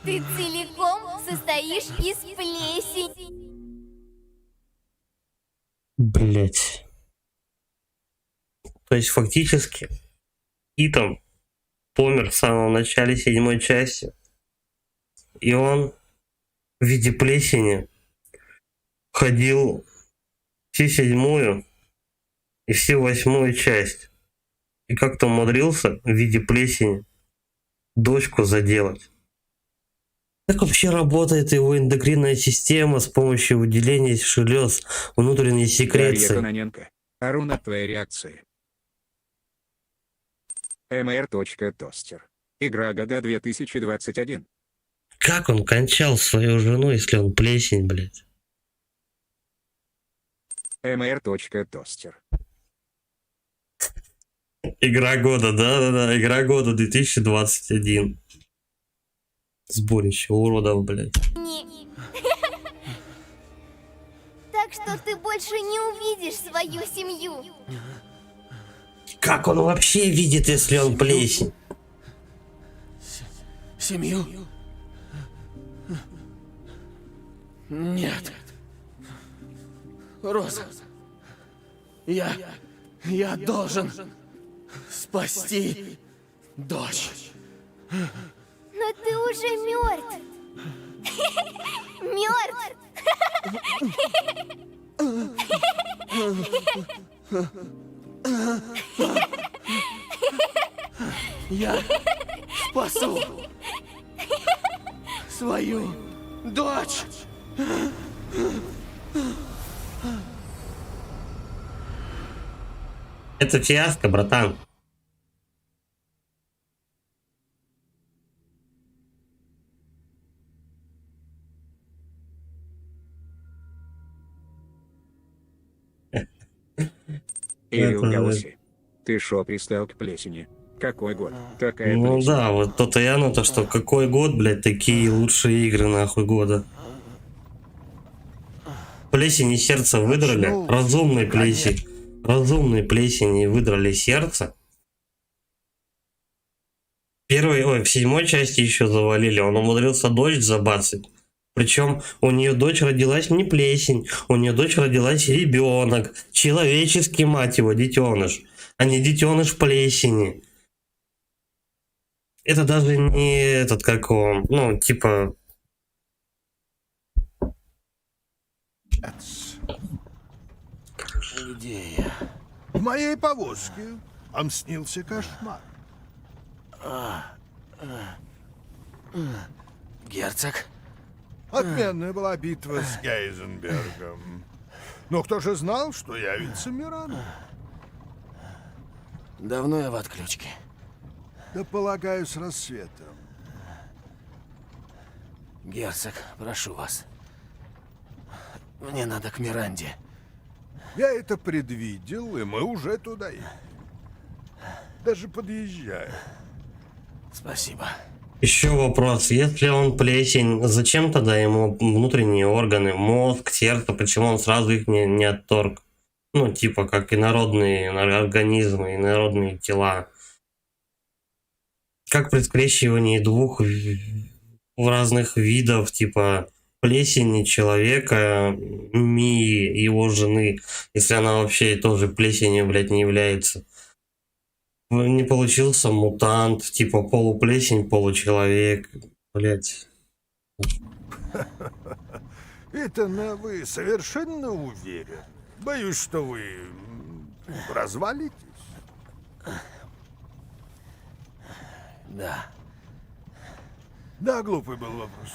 I: Ты целиком состоишь из плесени.
A: блять. То есть фактически Итан помер в самом начале 7-й части. И он в виде плесени ходил всю 7-ю и всю 8-ю часть. И как-то умудрился в виде плесени дочку заделать. Как вообще работает его эндокринная система с помощью выделения желез внутренней
G: Дарья
A: секреции?
G: Кононенко. Арун, от твоей реакции. mr.toaster. Игра года 2021.
A: Как он кончал свою жену, если он плесень, блядь?
G: mr.toaster.
A: Игра года, да-да-да, игра года 2021. Сборище уродов, блядь.
I: Не. Так что ты больше не увидишь свою семью.
A: Как он вообще видит, если он плесень?
C: Семью? Нет. Роза. Я должен спасти дочь.
I: Но ты уже мертв. Мертв.
C: Я спасу свою дочь.
A: Это фиаско, братан.
G: Ирил
A: Это-
G: Галуси. Ты шо пристал к плесени? Какой год? Такая
A: Ну
G: плесень.
A: да, вот то-то и оно, то что какой год, блядь, такие лучшие игры нахуй года. Плесени сердце выдрали, разумной плесени. Разумной плесени выдрали сердце. В 7-й части еще завалили, он умудрился дочь забацать. Причем у нее дочь родилась не плесень, у нее дочь родилась ребенок, человеческий, мать его, детеныш, а не детеныш плесени. Это даже не этот, как он, ну, типа...
C: Где я?
J: В моей повозке вам снился кошмар.
C: Герцог?
J: Отменная была битва с Гейзенбергом. Но кто же знал, что явится Мирана?
C: Давно я в отключке.
J: Да полагаю, с рассветом.
C: Герцог, прошу вас. Мне надо к Миранде.
J: Я это предвидел, и мы уже туда едем. Даже подъезжаем.
C: Спасибо.
A: Еще вопрос. Если он плесень, зачем тогда ему внутренние органы, мозг, сердце, почему он сразу их не отторг? Ну, типа, как инородные организмы, инородные тела. Как при скрещивании двух разных видов, типа, плесени человека, Мии, его жены, если она вообще тоже плесенью, блядь, не является. Не получился мутант, типа полуплесень, получеловек, блядь.
J: Итан, вы совершенно уверен? Боюсь, что вы развалитесь.
C: Да.
J: Да, глупый был вопрос.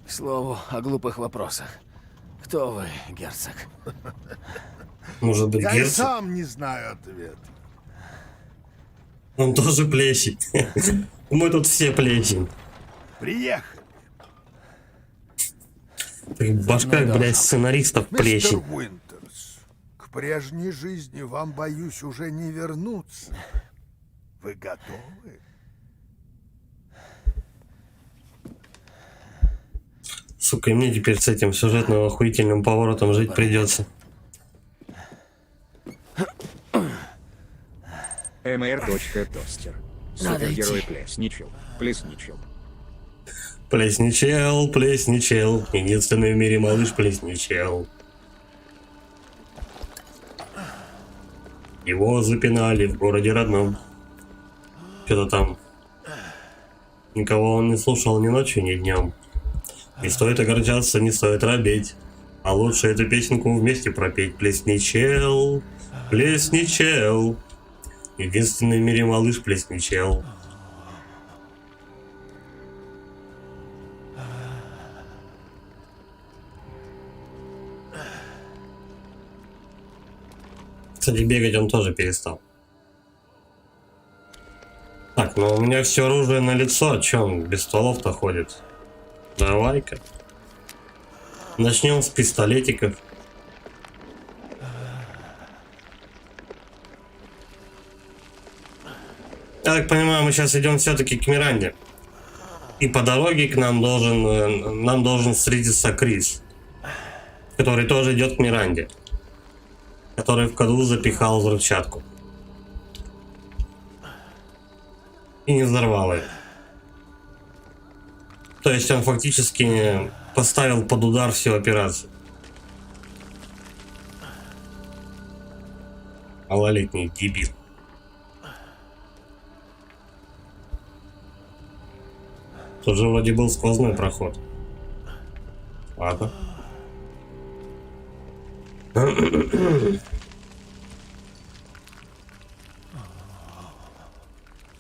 C: К слову о глупых вопросах. Кто вы, герцог?
A: Может быть,
J: Я и
A: герцог?
J: сам не знаю ответа.
A: Он тоже плесень. Мы тут все плесень.
J: Приехали.
A: В башках, блядь, сценаристов
J: Мистер
A: плесень.
J: Уинтерс, к прежней жизни вам, боюсь, уже не вернуться. Вы готовы?
A: Сука, и мне теперь с этим сюжетным охуительным поворотом жить придется.
G: mr.тостер. Супергерой Плесничел. Плесничел.
A: Плесничел, плесничел. Единственный в мире малыш плесничел. Его запинали в городе родном. Что-то там. Никого он не слушал ни ночью, ни днем. Не стоит огорчаться, не стоит робеть. А лучше эту песенку вместе пропеть. Плесничел, плесничел. Единственный в мире малыш плесничел. Кстати, бегать он тоже перестал. Так, ну у меня все оружие на лицо, че он без стволов-то ходит? Давай-ка. Начнем с пистолетиков. Я так понимаю, мы сейчас идем все-таки к Миранде. И по дороге к нам должен встретиться Крис, который тоже идет к Миранде, который в коду запихал взрывчатку и не взорвал ее. То есть он фактически поставил под удар всю операцию. Малолетний дебил. Тут же вроде был сквозной проход. Ладно.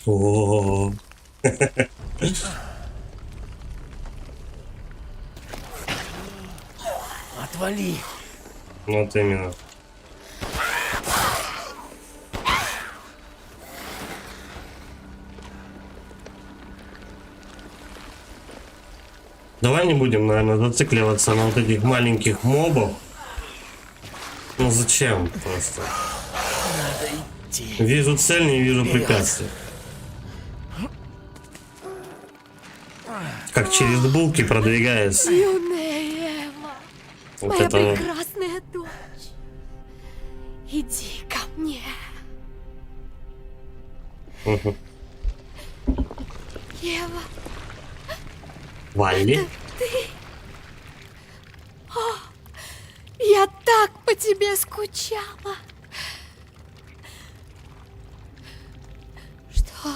A: О.
C: Отвали.
A: Вот именно. Давай не будем, наверное, зацикливаться на вот этих маленьких мобов. Ну зачем просто? Вижу цель, не вижу препятствий. Как через булки продвигается.
I: Юная Эва,
A: Вот
I: моя
A: это вот.
I: прекрасная дочь. Иди ко мне.
A: Угу.
I: Ева,
A: Валли?
I: я так по тебе скучала. Что?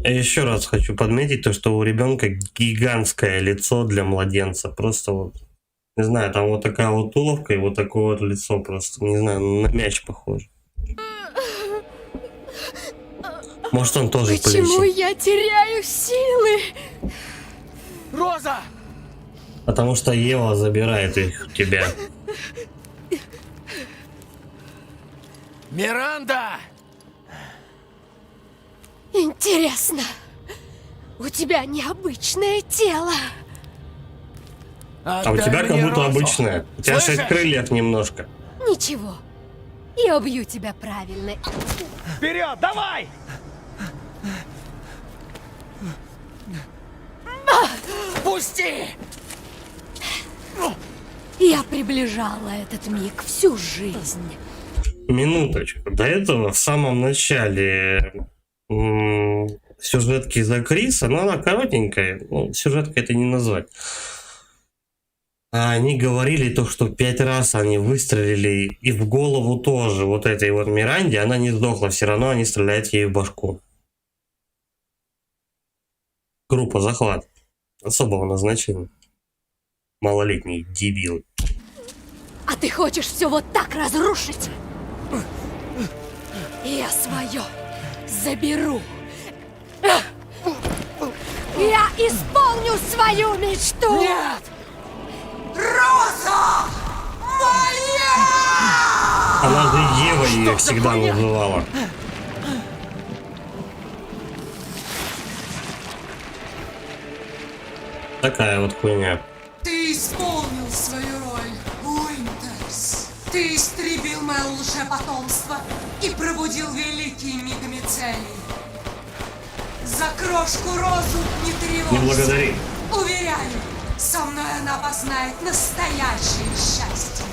A: Я еще раз хочу подметить то, что у ребенка гигантское лицо для младенца. Просто вот, не знаю, там вот такая вот уловка и вот такое вот лицо просто, не знаю, на мяч похоже. Может, он тоже
H: Почему
A: плесень.
H: я теряю силы?
C: Роза!
A: Потому что Ева забирает их у тебя.
C: Миранда!
H: Интересно, у тебя необычное тело.
A: А у тебя как будто обычное. У тебя 6
C: Слышишь?
A: крыльев немножко.
H: Ничего, я убью тебя правильно.
C: Вперед, давай! Пусти!
H: Я приближала этот миг всю жизнь.
A: Минуточку. До этого в самом начале сюжетки за Криса, но она коротенькая. Ну, сюжеткой это не назвать. Они говорили то, что 5 раз они выстрелили, и в голову тоже вот этой вот Миранде, она не сдохла, все равно они стреляют ей в башку. Группа захват. Особого назначения. Малолетние дебилы.
H: А ты хочешь все вот так разрушить? Я свое заберу. Я исполню свою мечту.
C: Нет!
H: Роза! Моя!
A: Она же Ева ее
C: за
A: всегда
C: хуйня?
A: называла. Такая вот хуйня.
K: Ты исполнил свою роль, Уинтерс. Ты истребил мое лжепотомство и пробудил великие мигамицелии. За крошку Розу не тревожься.
A: Не благодари.
K: Уверяю, со мной она познает настоящее счастье.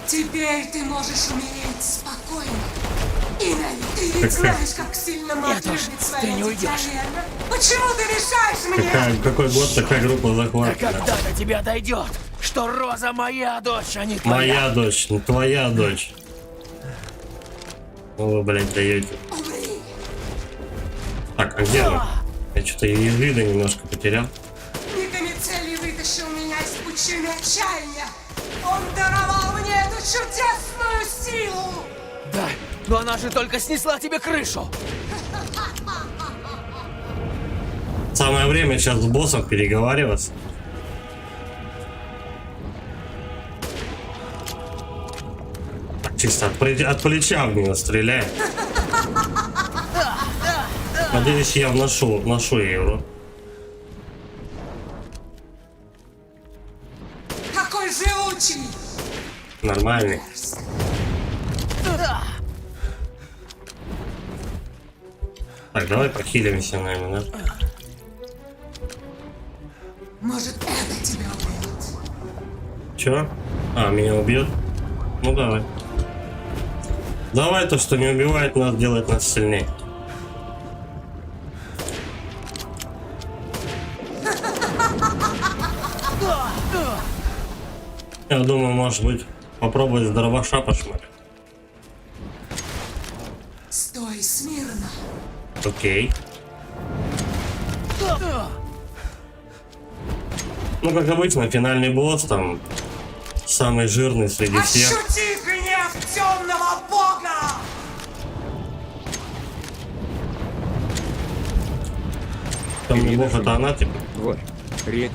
K: Теперь ты можешь умереть спокойно. И ты ведь знаешь, как сильно мать
C: Нет уж,
K: любит
C: ты
K: свое
C: не
K: дитя,
C: уйдешь.
K: верно? Почему ты мешаешь мне?
A: Какой год, такая группа
C: Да
A: захват.
C: когда до тебя дойдет, что Роза моя дочь, а не твоя.
A: Моя дочь, ну твоя дочь. Ну вы, блядь, даете.
K: Умри.
A: Так, а где она? Я что-то ее из вида немножко потерял.
K: Мигамицелий вытащил меня из пучины отчаяния. Он даровал мне эту чудесную силу.
C: Да, но она же только снесла тебе крышу.
A: Самое время сейчас с боссом переговариваться. Так, чисто от плеча в него стреляет. Надеюсь, я вношу евро.
K: Какой живучий.
A: Нормальный. Так, давай похилимся, наверное, да?
K: Может, это тебя убьет?
A: Чё? А, меня убьет? Ну давай. Давай то, что не убивает нас, делает нас сильнее. Я думаю, может быть, попробовать с дровоша пошмарить.
K: Стой смирно.
A: Окей. Ну, как обычно, финальный босс там самый жирный среди всех.
K: Ощути гнев темного бога!
A: Темный бог это она, типа.
G: Вот. Ред.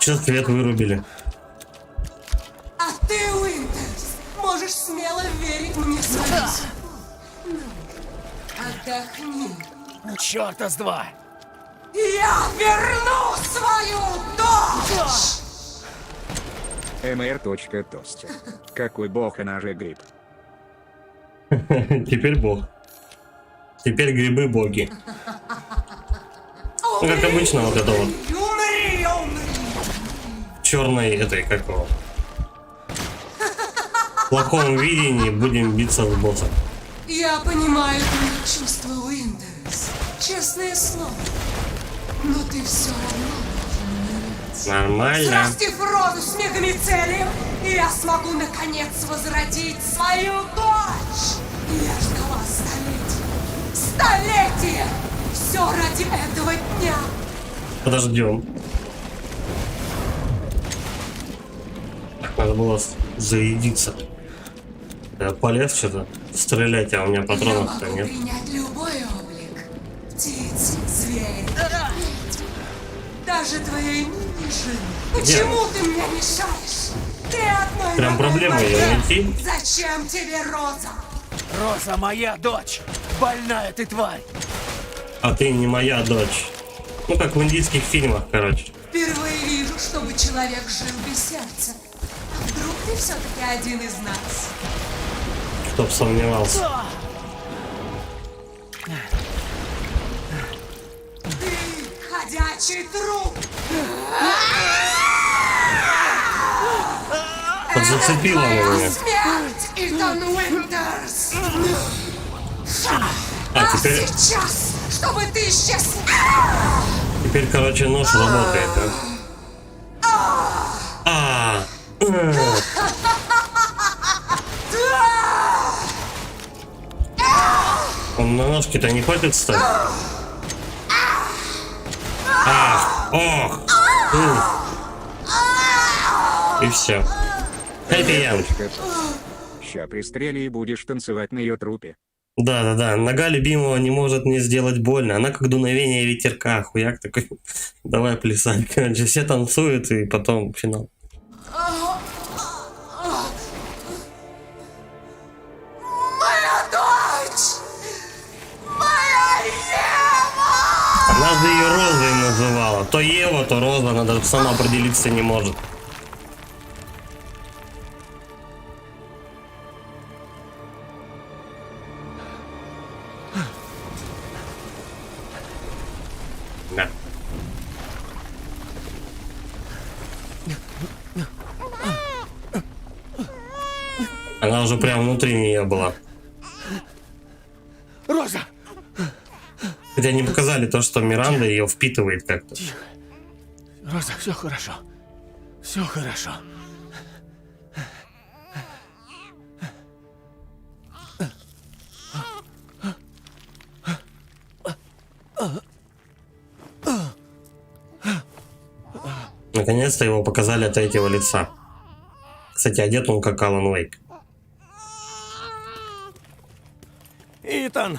A: Сейчас свет вырубили.
K: А ты, Уинтерс, можешь смело верить мне свою судьбу. Ну, отдохни.
C: Чёрта с два.
K: Я верну свою дочь!
G: mr.тостер. Какой бог, она же гриб.
A: Теперь бог. Теперь грибы боги. Ну, как обычно, вот это вот.
K: Умри, умри!
A: Черной этой, как его. В плохом видении будем биться с боссом.
K: Я понимаю твои чувства, Уинтерс. Честное слово. Но ты все равно должен умереть.
A: Нормально.
K: Срастив Розу с мегамицелием, я смогу наконец возродить свою дочь. Я ждала столетия. столетия. Все ради этого дня.
A: Подождем. Надо было зарядиться. Я полез что-то стрелять, а у меня
K: Я
A: патронов-то
K: могу
A: нет.
K: принять любой облик. Птицы, зверь, ведьмы. Даже твоей нынешней. Почему ты мне мешаешь? Ты одной
A: Прям
K: ногой
A: проблема ее
K: моя.
A: найти.
K: Зачем тебе Роза?
C: Роза моя дочь. Больная ты тварь.
A: А ты не моя дочь. Ну, как в индийских фильмах, короче.
K: Впервые вижу, чтобы человек жил без сердца. А вдруг ты все-таки один из нас?
A: Кто б сомневался.
K: Ты ходячий труп.
A: Подзацепила она меня.
K: Смерть, Итан Уинтерс.
A: А теперь,
K: Сейчас, чтобы ты исчез.
A: теперь, короче, нож работает, да? Он на ножки-то не хочет встать? Ох! И все. Хэппи-энд.
G: Ща пристрели и будешь танцевать на ее трупе.
A: Да-да-да, нога любимого не может не сделать больно. Она как дуновение ветерка. Хуяк такой, давай плясать. Короче, все танцуют, и потом финал.
K: Моя дочь! Моя Ева!
A: Она же ее Розой называла. То Ева, то Роза, она даже сама определиться не может. Да. Она уже прям внутри нее была.
C: Роза!
A: Хотя не показали то, что Миранда ее впитывает как-то.
C: Роза, все хорошо. Все хорошо.
A: Наконец-то его показали от третьего лица. Кстати, одет он как Алан Уэйк.
C: Итан!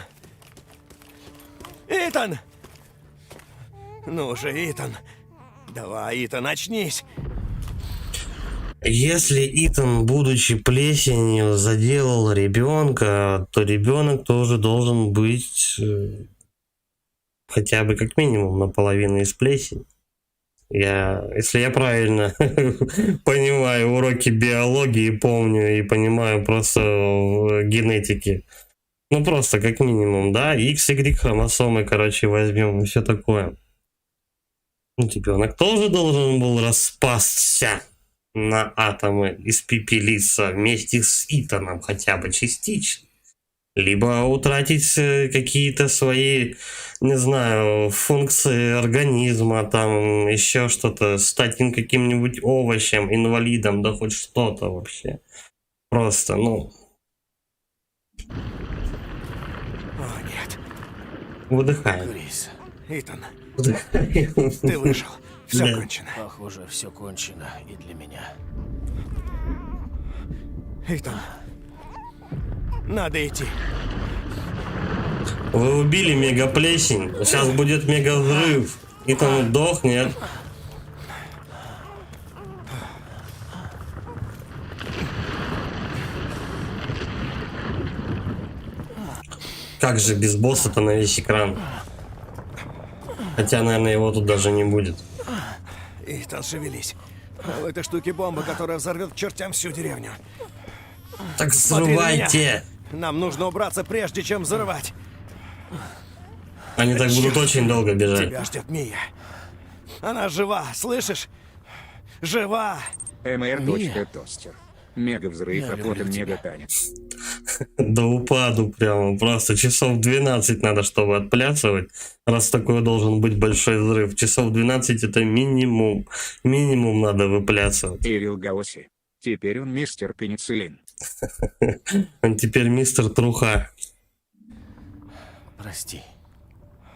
C: Итан! Ну же, Итан. Давай, Итан, очнись.
A: Если Итан, будучи плесенью, заделал ребенка, то ребенок тоже должен быть хотя бы как минимум наполовину из плесени. Если я правильно понимаю уроки биологии, помню и понимаю просто генетики, ну просто как минимум, да, XY хромосомы, короче, возьмем и все такое. Ну, ребенок тоже должен был распасться на атомы, испепелиться вместе с Итаном хотя бы частично. Либо утратить какие-то свои, не знаю, функции организма, там еще что-то, стать им каким-нибудь овощем, инвалидом, да хоть что-то вообще. Просто, ну...
C: О, нет.
A: Выдыхаем.
C: Крис, Итан,
A: Выдыхаем.
C: ты вышел. Все
A: Да.
C: кончено.
L: Похоже, все кончено и для меня.
C: Итан, надо идти.
A: Вы убили мегаплесень, сейчас будет мегавзрыв. Итан дохнет. Как же без босса-то на весь экран? Хотя, наверное, его тут даже не будет.
C: Итан, шевелись. В этой штуке бомба, которая взорвет к чертям всю деревню.
A: Так
C: Смотри на меня.
A: взрывайте!
C: Нам нужно убраться, прежде чем взрывать.
A: Они так будут очень долго бежать.
C: Тебя ждет Мия. Она жива, слышишь? Жива!
G: МР.Тостер. Мега-взрыв, а потом мега-танец.
A: Да упаду прямо. Просто часов 12 надо, чтобы отплясывать. Раз такой должен быть большой взрыв. Часов 12 это минимум. Минимум надо выплясывать.
G: Ирил Гаоси. Теперь он мистер Пенициллин.
A: Он теперь мистер Труха.
L: Прости.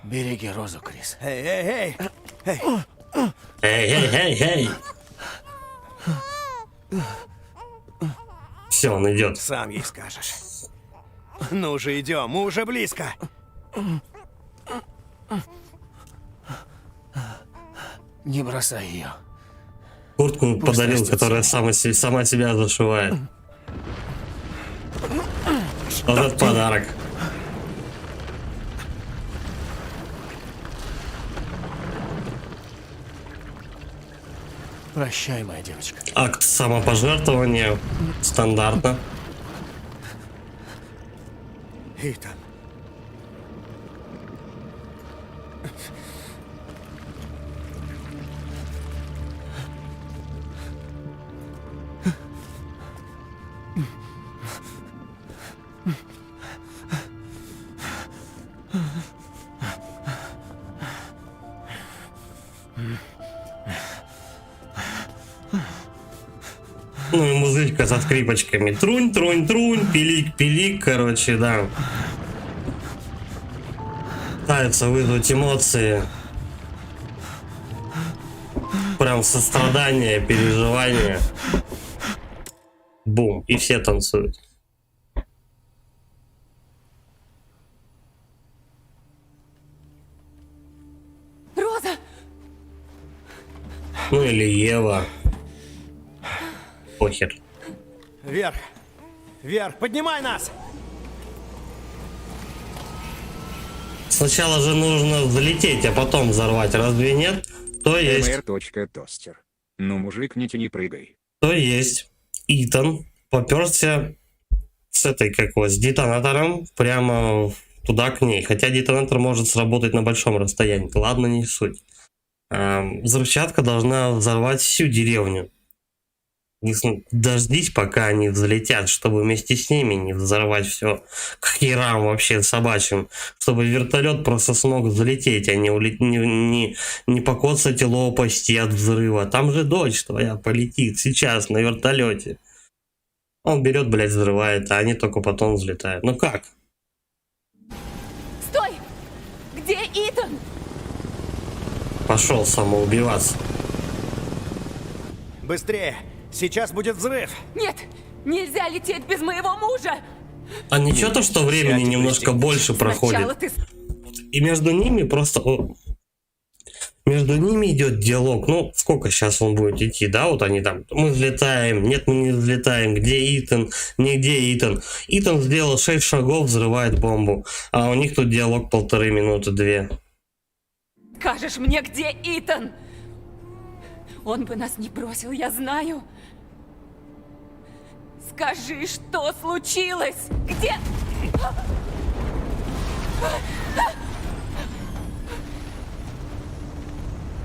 L: Береги Розу, Крис.
C: Эй, эй, эй! Эй!
A: Эй! Все, он идет.
C: Сам ей скажешь. Ну же, идем, мы уже близко.
L: Не бросай ее.
A: Куртку подарил,
L: простится.
A: которая сама себя зашивает. Вот этот подарок.
L: Прощай, моя девочка.
A: Акт самопожертвования. Стандартно.
C: Итан.
A: Ну и музычка со скрипочками. Трунь, трунь, трунь, пилик, пилик, короче, да. Пытаются вызвать эмоции. Прям сострадание, переживание. Бум, и все танцуют.
H: Роза!
A: Ну или Ева. Похер.
C: Вверх! Вверх! Поднимай нас!
A: Сначала же нужно взлететь, а потом взорвать. Разве нет? То есть.
G: mr.toaster. Ну, мужик, не тяни, прыгай.
A: То есть. Итан поперся с этой, как его, с детонатором прямо туда к ней. Хотя детонатор может сработать на большом расстоянии. Ладно, не суть. Взрывчатка должна взорвать всю деревню. Дождись, пока они взлетят, чтобы вместе с ними не взорвать все к херам вообще собачьим, чтобы вертолет просто смог взлететь, а не покоцать и лопасти от взрыва. Там же дочь твоя полетит сейчас на вертолете. Он берет, блядь, взрывает, а они только потом взлетают. Ну как?
H: Стой! Где Итан?
A: Пошел самоубиваться.
C: Быстрее! Сейчас будет взрыв!
H: Нет! Нельзя лететь без моего мужа!
A: А ничего то, что времени немножко больше
H: Сначала
A: проходит.
H: ты...
A: И между ними просто... Между ними идет диалог. Ну, сколько сейчас он будет идти, да? Вот они там, мы взлетаем, нет, мы не взлетаем. Где Итан? Нигде Итан. Итан сделал 6 шагов, взрывает бомбу. А у них тут диалог 1,5 минуты, 2.
H: Скажешь мне, где Итан? Он бы нас не бросил, я знаю. Скажи, что случилось? Где?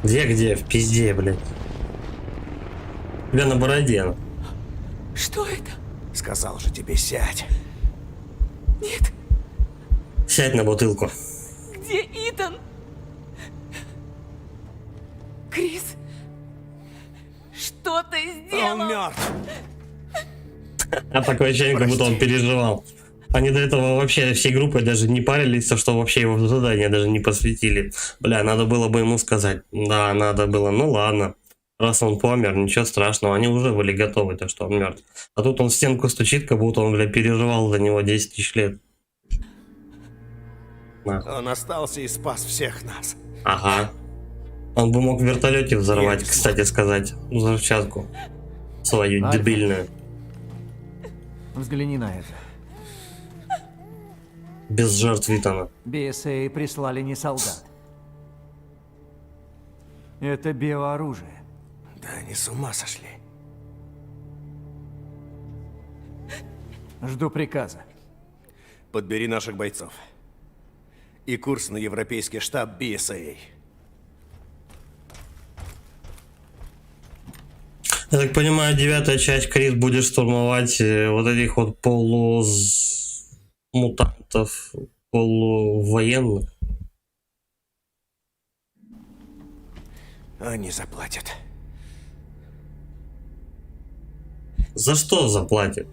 A: Где? В пизде, блядь. У тебя на бороде.
H: Что это?
C: Сказал же тебе, сядь.
H: Нет.
A: Сядь на бутылку.
H: Где Итан? Крис, что ты сделал?
C: Он мертв.
A: А такое ощущение, как будто он переживал. Они до этого вообще всей группой даже не парились, что вообще его в задание даже не посвятили. Бля, надо было бы ему сказать. Да, надо было. Ну ладно. Раз он помер, ничего страшного. Они уже были готовы, то что он мертв. А тут он в стенку стучит, как будто он, бля, переживал за него 10 тысяч лет.
C: Он остался и спас всех нас.
A: Ага. Он бы мог в вертолете взорвать, кстати сказать, взрывчатку. Свою дебильную.
M: Взгляни на это.
A: Без жертв Итана.
M: BSA прислали не солдат. Это биооружие.
C: Да они с ума сошли.
M: Жду приказа.
C: Подбери наших бойцов. И курс на европейский штаб BSA.
A: Я так понимаю, 9-я часть Крис будет штурмовать вот этих вот полумутантов, полувоенных.
C: Они заплатят.
A: За что заплатят?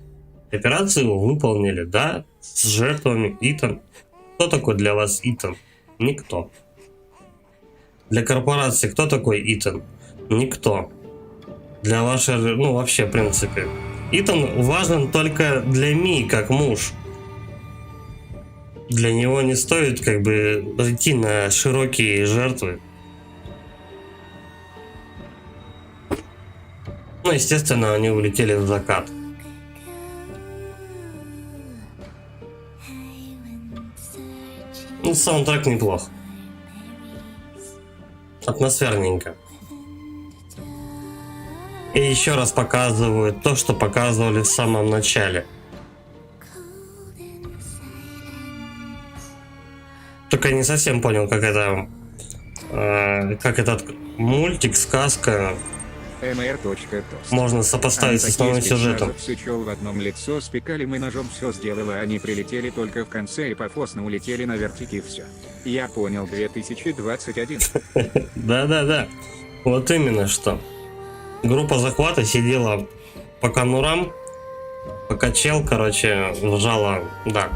A: Операцию выполнили, да? С жертвами Итан. Кто такой для вас Итан? Никто. Для корпорации кто такой Итан? Никто. Для вашей, ну вообще в принципе. Итан важен только для Ми, как муж. Для него не стоит как бы идти на широкие жертвы. Ну, естественно, они улетели в закат. Ну, саундтрек неплох. Атмосферненько. И еще раз показывают то, что показывали в самом начале. Только я не совсем понял, как это... как этот мультик, сказка...
G: mr.tost.
A: Можно сопоставить с основным сюжетом.
G: Сычел в одном лицо, спекали мы ножом, все сделало, они прилетели только в конце и пафосно улетели на вертики, все. Я понял, 2021.
A: Да-да-да. Вот именно что. Группа захвата сидела по конурам, пока чел, короче, вжала, да,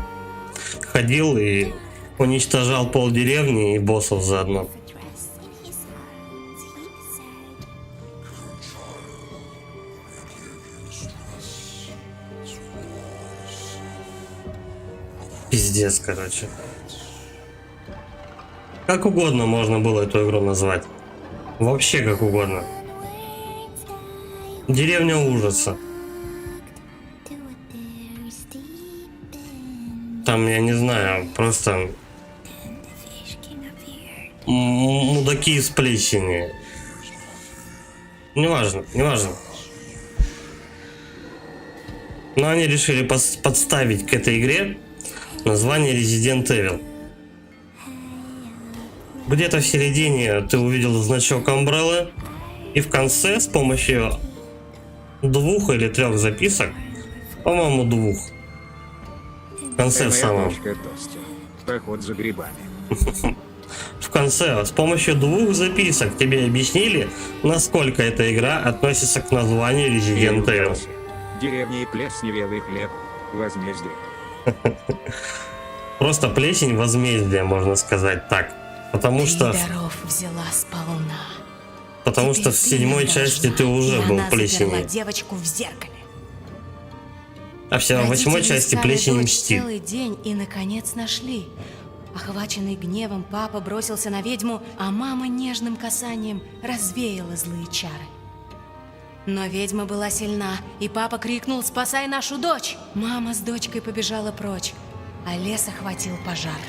A: ходил и уничтожал пол деревни и боссов заодно. Пиздец, короче. Как угодно можно было эту игру назвать. Вообще как угодно. Деревня ужаса. Там, я не знаю, просто мудаки из плесени. Неважно, неважно. Но они решили подставить к этой игре название Resident Evil. Где-то в середине ты увидел значок Umbrella, и в конце с помощью 2 или 3 записок, по-моему 2. В конце самого.
G: Поход за грибами.
A: В конце с помощью 2 записок тебе объяснили, насколько эта игра относится к названию Resident Evil.
G: Деревня и плесневелый хлеб. Возмездие.
A: Просто плесень возмездия, можно сказать так. Потому что...
K: взяла сполна.
A: Потому что в 7-й части ты уже был плесенью.
K: Девочку в зеркале.
A: А в 8-й части плесень мстит.
K: Целый день и наконец нашли. Охваченный гневом, папа бросился на ведьму, а мама нежным касанием развеяла злые чары. Но ведьма была сильна, и папа крикнул: «Спасай нашу дочь!» Мама с дочкой побежала прочь, а лес охватил пожар.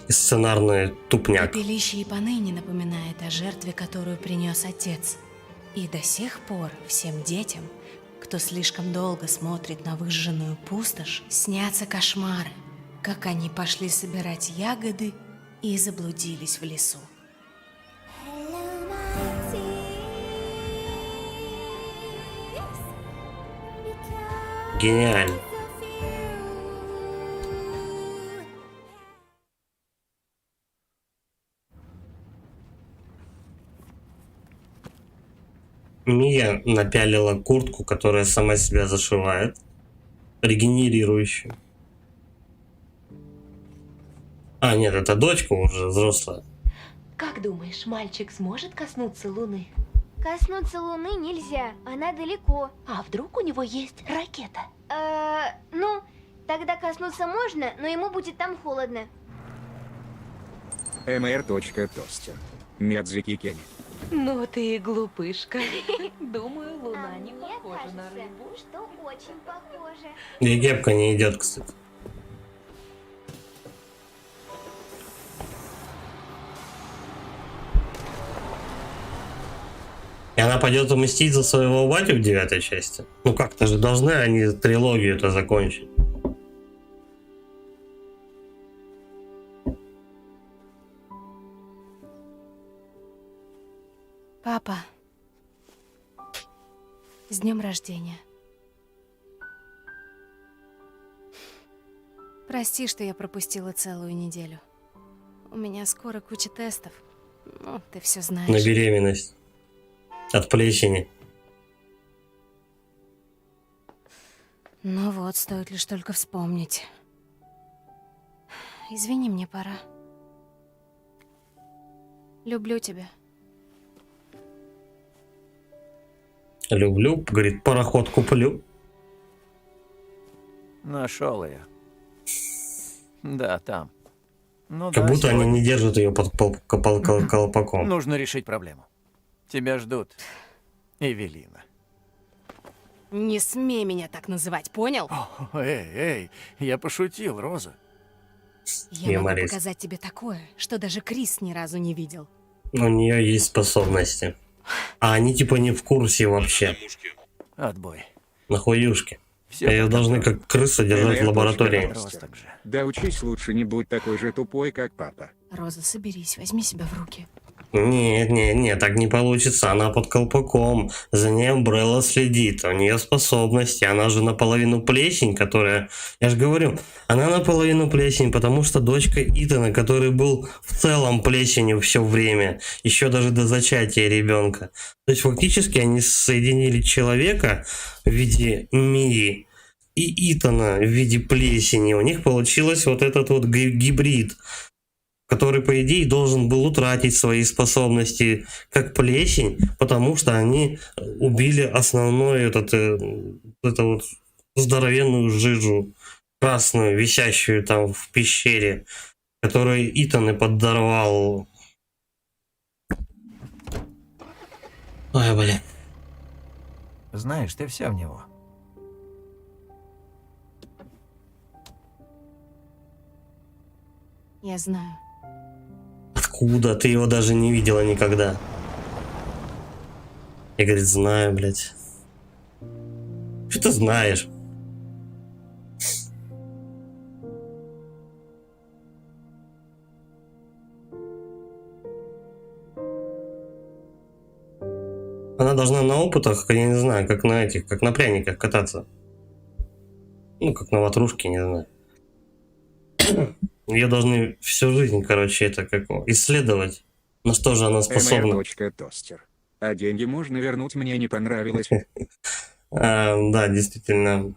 A: И сценарный тупняк.
K: Пепелище и поныне напоминает о жертве, которую принес отец. И до сих пор всем детям, кто слишком долго смотрит на выжженную пустошь, снятся кошмары, как они пошли собирать ягоды и заблудились в лесу.
A: Гениально. Мия напялила куртку, которая сама себя зашивает, регенерирующую. А, нет, это дочка уже взрослая.
N: Как думаешь, мальчик сможет коснуться Луны?
I: Коснуться Луны нельзя, она далеко.
N: А вдруг у него есть ракета?
I: Ну, тогда коснуться можно, но ему будет там холодно.
G: mr.tost. Мядзики Кенни.
N: Ну ты и глупышка. Думаю, Луна не
I: Мне
N: похожа на
I: кажется,
N: рыбу.
I: что очень похоже.
A: И кепка не идет, кстати. И она пойдет уместить за своего батю в 9-й части. Ну как-то же должны они трилогию-то закончить.
K: Папа, с днем рождения. Прости, что я пропустила целую неделю. У меня скоро куча тестов. Ну, ты все знаешь.
A: На беременность. От плесени.
K: Ну вот, стоит лишь только вспомнить.
O: извини, мне пора. Люблю тебя.
A: Люблю, говорит, пароход куплю.
L: Нашел ее. Да, там. Ну
A: Как
L: да,
A: будто они
L: сегодня.
A: не держат ее под колпаком.
L: Нужно решить проблему. Тебя ждут. Эвелина.
O: Не смей меня так называть, понял?
L: Эй, я пошутил, Роза.
O: Я могу показать тебе такое, что даже Крис ни разу не видел.
A: У нее есть способности. А они типа не в курсе вообще.
L: Отбой.
A: Нахуюшки.
G: Всё
A: Ее должны как крысу держать в лаборатории.
G: Да учись лучше, не будь такой же тупой, как папа.
O: Роза, соберись, возьми себя в руки.
A: Нет, так не получится. Она под колпаком. За ней Umbrella следит. У нее способности. Она же наполовину плесень, которая... Я же говорю, она наполовину плесень, потому что дочка Итана, который был в целом плесенью все время, еще даже до зачатия ребенка. То есть фактически они соединили человека в виде Мии и Итана в виде плесени. У них получилось вот этот вот гибрид, который, по идее, должен был утратить свои способности как плесень, потому что они убили основную эту вот здоровенную жижу красную, висящую там в пещере, которую Итан и подорвал. Ой, блин.
L: Знаешь, ты вся в него.
O: Я знаю.
A: Откуда? Ты его даже не видела никогда. Я, говорит, знаю, блядь. Что ты знаешь? Она должна на опытах, я не знаю, как на этих, как на пряниках кататься. Ну, как на ватрушке, не знаю. Ее должны всю жизнь, короче, это как исследовать, на что же она способна.
G: Моя дочка тостер. А деньги можно вернуть, мне не понравилось.
A: Да, действительно,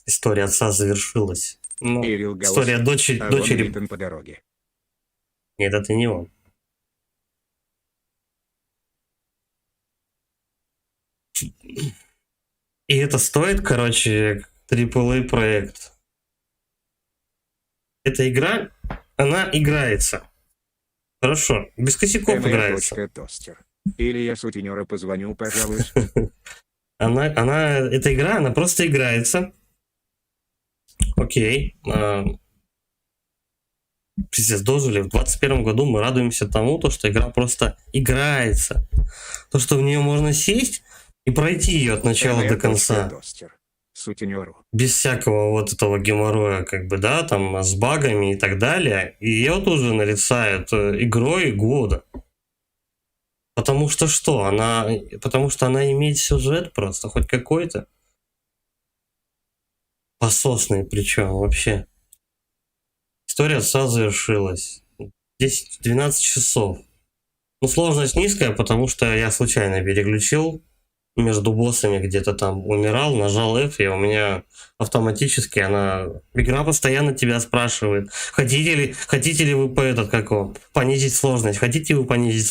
A: история отца завершилась. Ну, история дочери...
G: Итан по дороге.
A: Нет, это не он. И это стоит, короче, AAA проект. Эта игра, она играется. Хорошо, без косяков
G: Моя
A: играется.
G: дочка тостер. Или я сутенера позвоню, пожалуйста.
A: Эта игра, она просто играется. Окей. Пиздец, дожили. В 21 году мы радуемся тому, что игра просто играется. То, что в нее можно сесть и пройти ее от начала до конца.
G: Сутенеру.
A: Без всякого вот этого геморроя, как бы, да, там, с багами и так далее. И ее тоже нарицают игрой года. Потому что что? Потому что она имеет сюжет просто, хоть какой-то. Пососный причем вообще. История отца завершилась. 10-12 часов. Ну, сложность низкая, потому что я случайно переключил между боссами, где-то там умирал, нажал F, и у меня автоматически игра постоянно тебя спрашивает, хотите ли вы понизить сложность, хотите вы понизить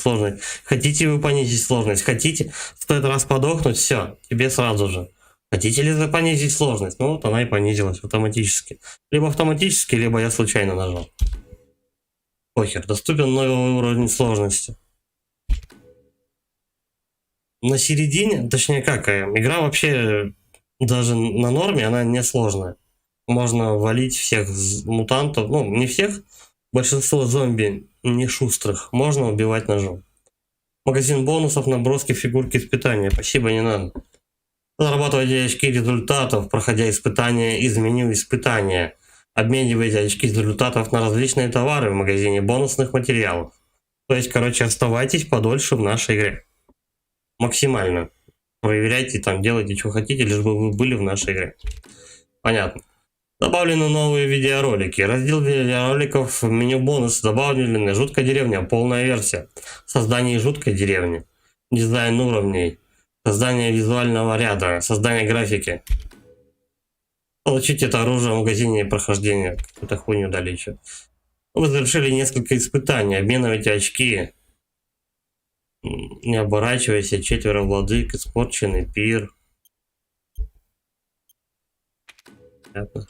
A: сложность, хотите, стоит раз подохнуть, все, тебе сразу же. Хотите ли вы понизить сложность? Ну вот она и понизилась автоматически. Либо автоматически, либо я случайно нажал. Похер, доступен новый уровень сложности. На середине, точнее как, игра вообще даже на норме, она не сложная. Можно валить всех мутантов, ну не всех, большинство зомби не шустрых, можно убивать ножом. Магазин бонусов, наброски, фигурки испытания, спасибо, не надо. Зарабатывайте очки результатов, проходя испытания из меню испытания. Обменивайте очки результатов на различные товары в магазине бонусных материалов. То есть, короче, оставайтесь подольше в нашей игре. Максимально. Проверяйте, там, делайте, что хотите, лишь бы вы были в нашей игре. Понятно. Добавлены новые видеоролики. Раздел видеороликов в меню бонус. Добавлены жуткая деревня, полная версия. Создание жуткой деревни. Дизайн уровней. Создание визуального ряда. Создание графики. Получить это оружие в магазине прохождения. Какую-то хуйню дали еще. Вы завершили несколько испытаний. Обменивайте очки. Не оборачивайся. 4 владык. Испорченный пир. Понятно.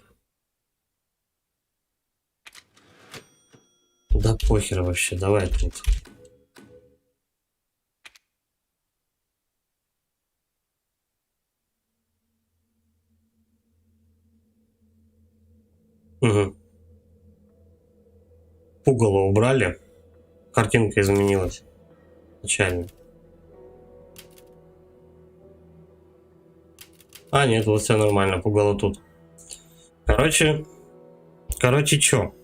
A: Да похер вообще. Давай тут. Угу. Пугало убрали. Картинка изменилась. Печально. А, нет, вот все нормально. Пугало тут. Короче, чё?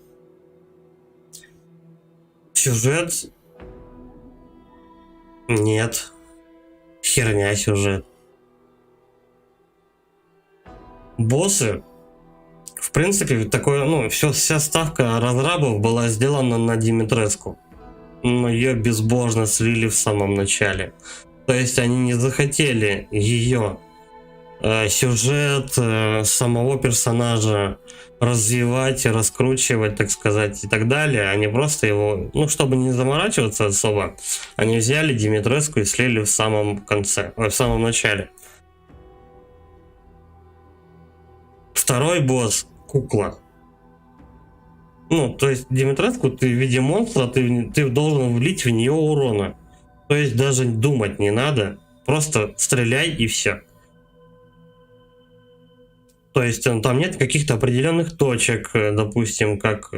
A: Сюжет? Нет. Херня сюжет. Боссы? В принципе, такое, ну, вся ставка разрабов была сделана на Димитреску. Но ее безбожно слили в самом начале. То есть они не захотели ее сюжет самого персонажа развивать, раскручивать, так сказать, и так далее. Они просто его, ну, чтобы не заморачиваться особо, они взяли Димитреску и слили в самом конце, в самом начале. Второй босс — кукла. Ну, то есть Димитреску ты в виде монстра, ты должен влить в нее урона. То есть даже думать не надо, просто стреляй и все. То есть там нет каких-то определенных точек, допустим, как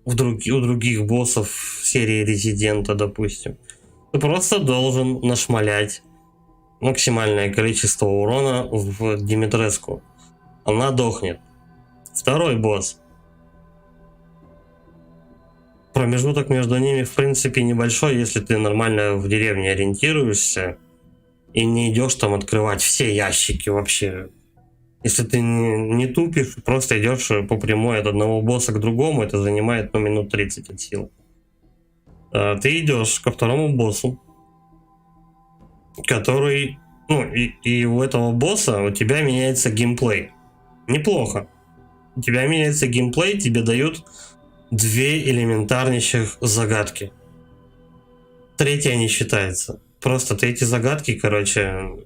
A: у других боссов серии Резидента, допустим. Ты просто должен нашмалять максимальное количество урона в Димитреску. Она дохнет. Второй босс. Промежуток между ними в принципе небольшой, если ты нормально в деревне ориентируешься и не идешь там открывать все ящики вообще. Если ты не тупишь, просто идешь по прямой от одного босса к другому, это занимает минут 30 от силы. Ты идешь ко второму боссу, который, ну, и у этого босса у тебя меняется геймплей. Неплохо. У тебя меняется геймплей, тебе дают 2 элементарнейших загадки. Третья не считается. Просто ты эти загадки, короче,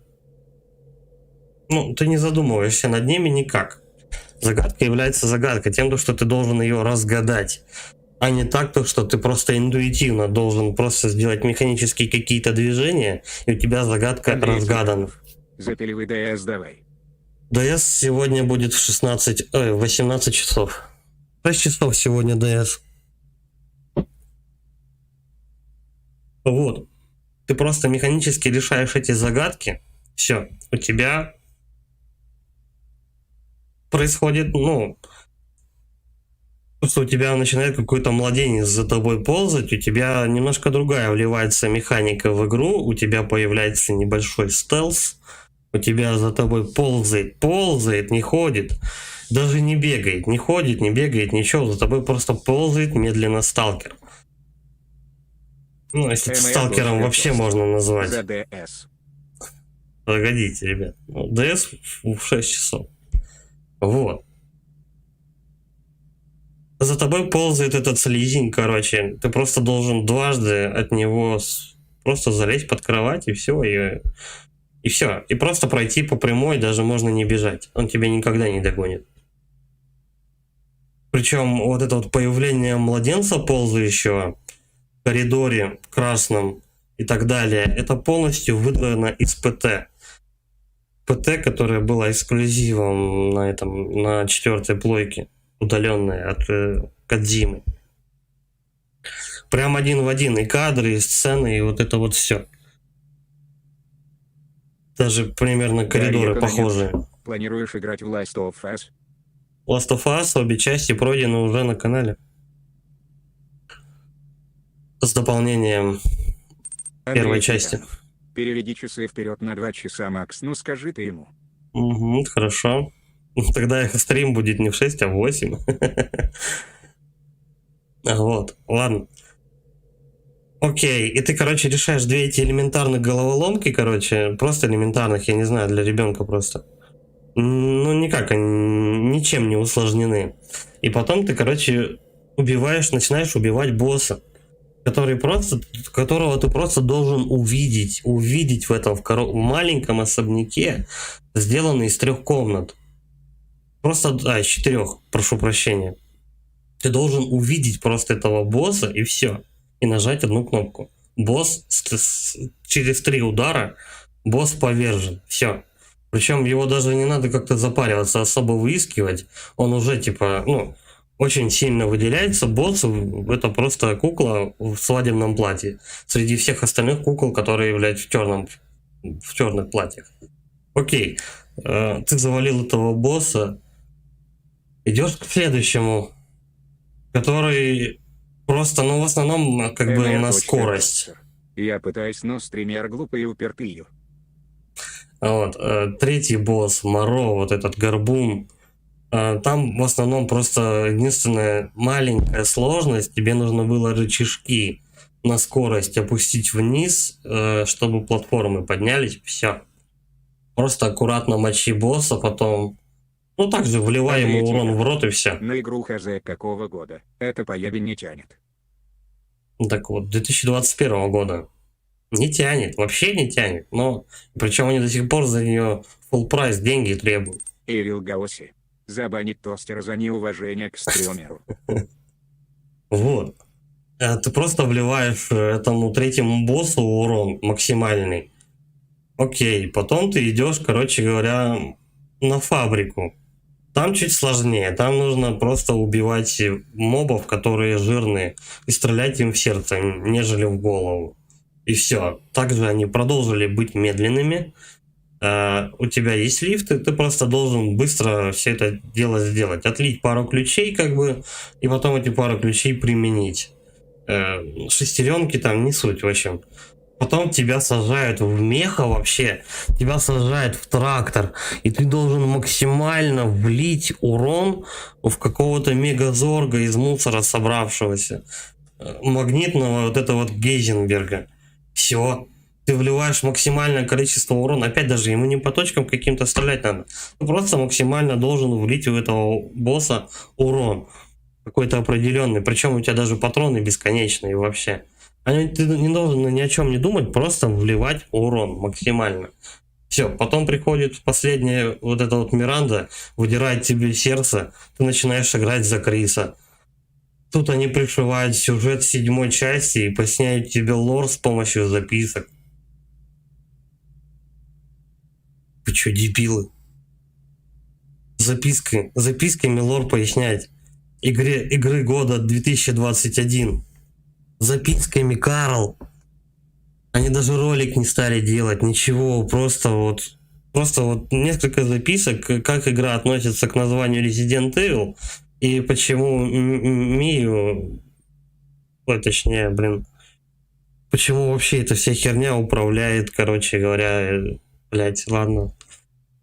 A: ну, ты не задумываешься над ними никак. Загадка является загадкой тем, что ты должен ее разгадать. А не так, то, что ты просто интуитивно должен просто сделать механические какие-то движения, и у тебя загадка разгадана.
G: Запиливай ДС давай.
A: ДС сегодня будет в 18 часов. 6 часов сегодня ДС. Вот. Ты просто механически решаешь эти загадки. Все. У тебя происходит, ну, что у тебя начинает какой-то младенец за тобой ползать, у тебя немножко другая вливается механика в игру, у тебя появляется небольшой стелс, у тебя за тобой ползает, не ходит, даже не бегает, не ходит, не бегает, ничего, за тобой просто ползает медленно сталкер. Ну, если сталкером вообще можно назвать.
G: За ДС.
A: Погодите, ребят. ДС в 6 часов. Вот. За тобой ползает этот слизень, короче. Ты просто должен дважды от него просто залезть под кровать, и все, и все. И просто пройти по прямой, даже можно не бежать. Он тебя никогда не догонит. Причем вот это вот появление младенца ползающего в коридоре красном и так далее, это полностью выдрано из ПТ. ПТ, которое было эксклюзивом на 4-й плойке, удаленной от Кодзимы. Прям один в один и кадры, и сцены, и вот это вот все. Даже примерно коридоры похожие.
G: Планируешь играть в Last of Us?
A: Last of Us, обе части пройдены уже на канале. С дополнением первой части.
G: Переведи часы вперед на 2 часа, Макс. Ну скажи ты ему.
A: Угу, хорошо. Тогда их стрим будет не в 6, а в 8. Вот, ладно. Окей, и ты, короче, решаешь две эти элементарных головоломки, короче, просто элементарных, я не знаю, для ребенка просто. Ну, никак, они ничем не усложнены. И потом ты, короче, начинаешь убивать босса, которого ты просто должен увидеть в этом в маленьком особняке, сделанный из 3 комнат. Просто, из 4, прошу прощения. Ты должен увидеть просто этого босса и все. И нажать одну кнопку. Босс через 3 удара, босс повержен. Все. Причем его даже не надо как-то запариваться, особо выискивать. Он уже типа, очень сильно выделяется. Босс это просто кукла в свадебном платье. Среди всех остальных кукол, которые являются в черных платьях. Окей. Ты завалил этого босса. Идешь к следующему, который просто, в основном, как бы на скорость.
G: Я пытаюсь, но стример глупый и упертый.
A: Вот. 3-й босс, Моро, вот этот горбун. Там в основном просто единственная маленькая сложность. Тебе нужно было рычажки на скорость опустить вниз, чтобы платформы поднялись. Все. Просто аккуратно мочи босса, потом... также вливай ему урон в рот и все.
G: На игру хз какого года? Это по Ябе не тянет.
A: Так вот, 2021 года. Не тянет, вообще не тянет. Но причем они до сих пор за нее full прайс деньги требуют.
G: Эвил Гаоси. Забанить тостер за неуважение к стримеру.
A: Вот. Ты просто вливаешь этому 3-му боссу урон максимальный. Окей, потом ты идешь, короче говоря, на фабрику. Там чуть сложнее. Там нужно просто убивать мобов, которые жирные, и стрелять им в сердце, нежели в голову. И все. Также они продолжили быть медленными. У тебя есть лифт, и ты просто должен быстро все это дело сделать. Отлить пару ключей, как бы, и потом эти пару ключей применить. Шестеренки там не суть, в общем. Потом тебя сажают в меха вообще, тебя сажают в трактор, и ты должен максимально влить урон в какого-то мегазорга из мусора собравшегося. Магнитного вот этого вот Гейзенберга. Все. Ты вливаешь максимальное количество урона. Опять даже ему не по точкам каким-то стрелять надо. Ты просто максимально должен влить у этого босса урон. Какой-то определенный. Причем у тебя даже патроны бесконечные вообще. Ты не должен ни о чем не думать, просто вливать урон максимально. Все, потом приходит последняя вот эта вот Миранда, выдирает тебе сердце, ты начинаешь играть за Криса. Тут они пришивают сюжет 7-й части и поясняют тебе лор с помощью записок. Вы что, дебилы? Записками лор пояснять. Игры года 2021. Записками, Карл. Они даже ролик не стали делать, ничего, просто вот несколько записок, как игра относится к названию Resident Evil и почему Мию, почему вообще эта вся херня управляет, короче говоря, ладно.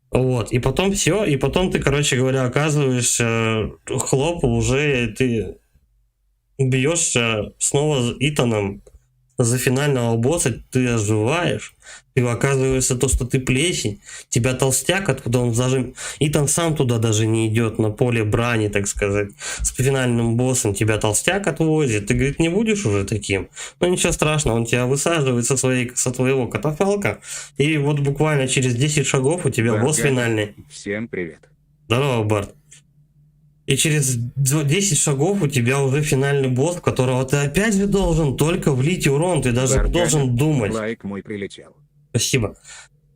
A: Вот, и потом все, и потом ты, короче говоря, оказываешься, хлоп, уже ты бьешься снова с Итаном за финального босса, ты оживаешь, ты оказывается то, что ты плесень, тебя толстяк, откуда он даже... Итан сам туда даже не идет, на поле брани, так сказать, с финальным боссом тебя толстяк отвозит, ты, говорит, не будешь уже таким, но ничего страшного, он тебя высаживает со твоего катафалка, и вот буквально через 10 шагов у тебя босс финальный.
G: Всем привет.
A: Здорово, Барт. И через 10 шагов у тебя уже финальный босс, в которого ты опять же должен только влить урон, ты даже не должен думать.
G: Лайк мой прилетел.
A: Спасибо.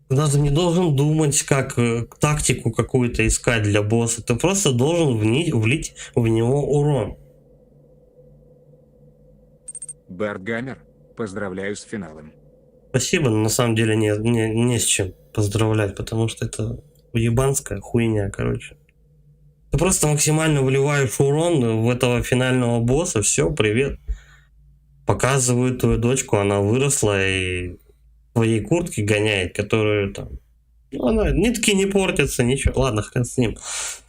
A: Ты даже не должен думать, как тактику какую-то искать для босса. Ты просто должен влить в него урон.
G: Бартгамер, поздравляю с финалом.
A: Спасибо, но на самом деле не с чем поздравлять, потому что это уебанская хуйня, короче. Ты просто максимально вливаешь урон в этого финального босса, все, привет. Показывают твою дочку, она выросла и в твоей куртке гоняет, которую там... она нитки не портятся, ничего, ладно, хрен с ним.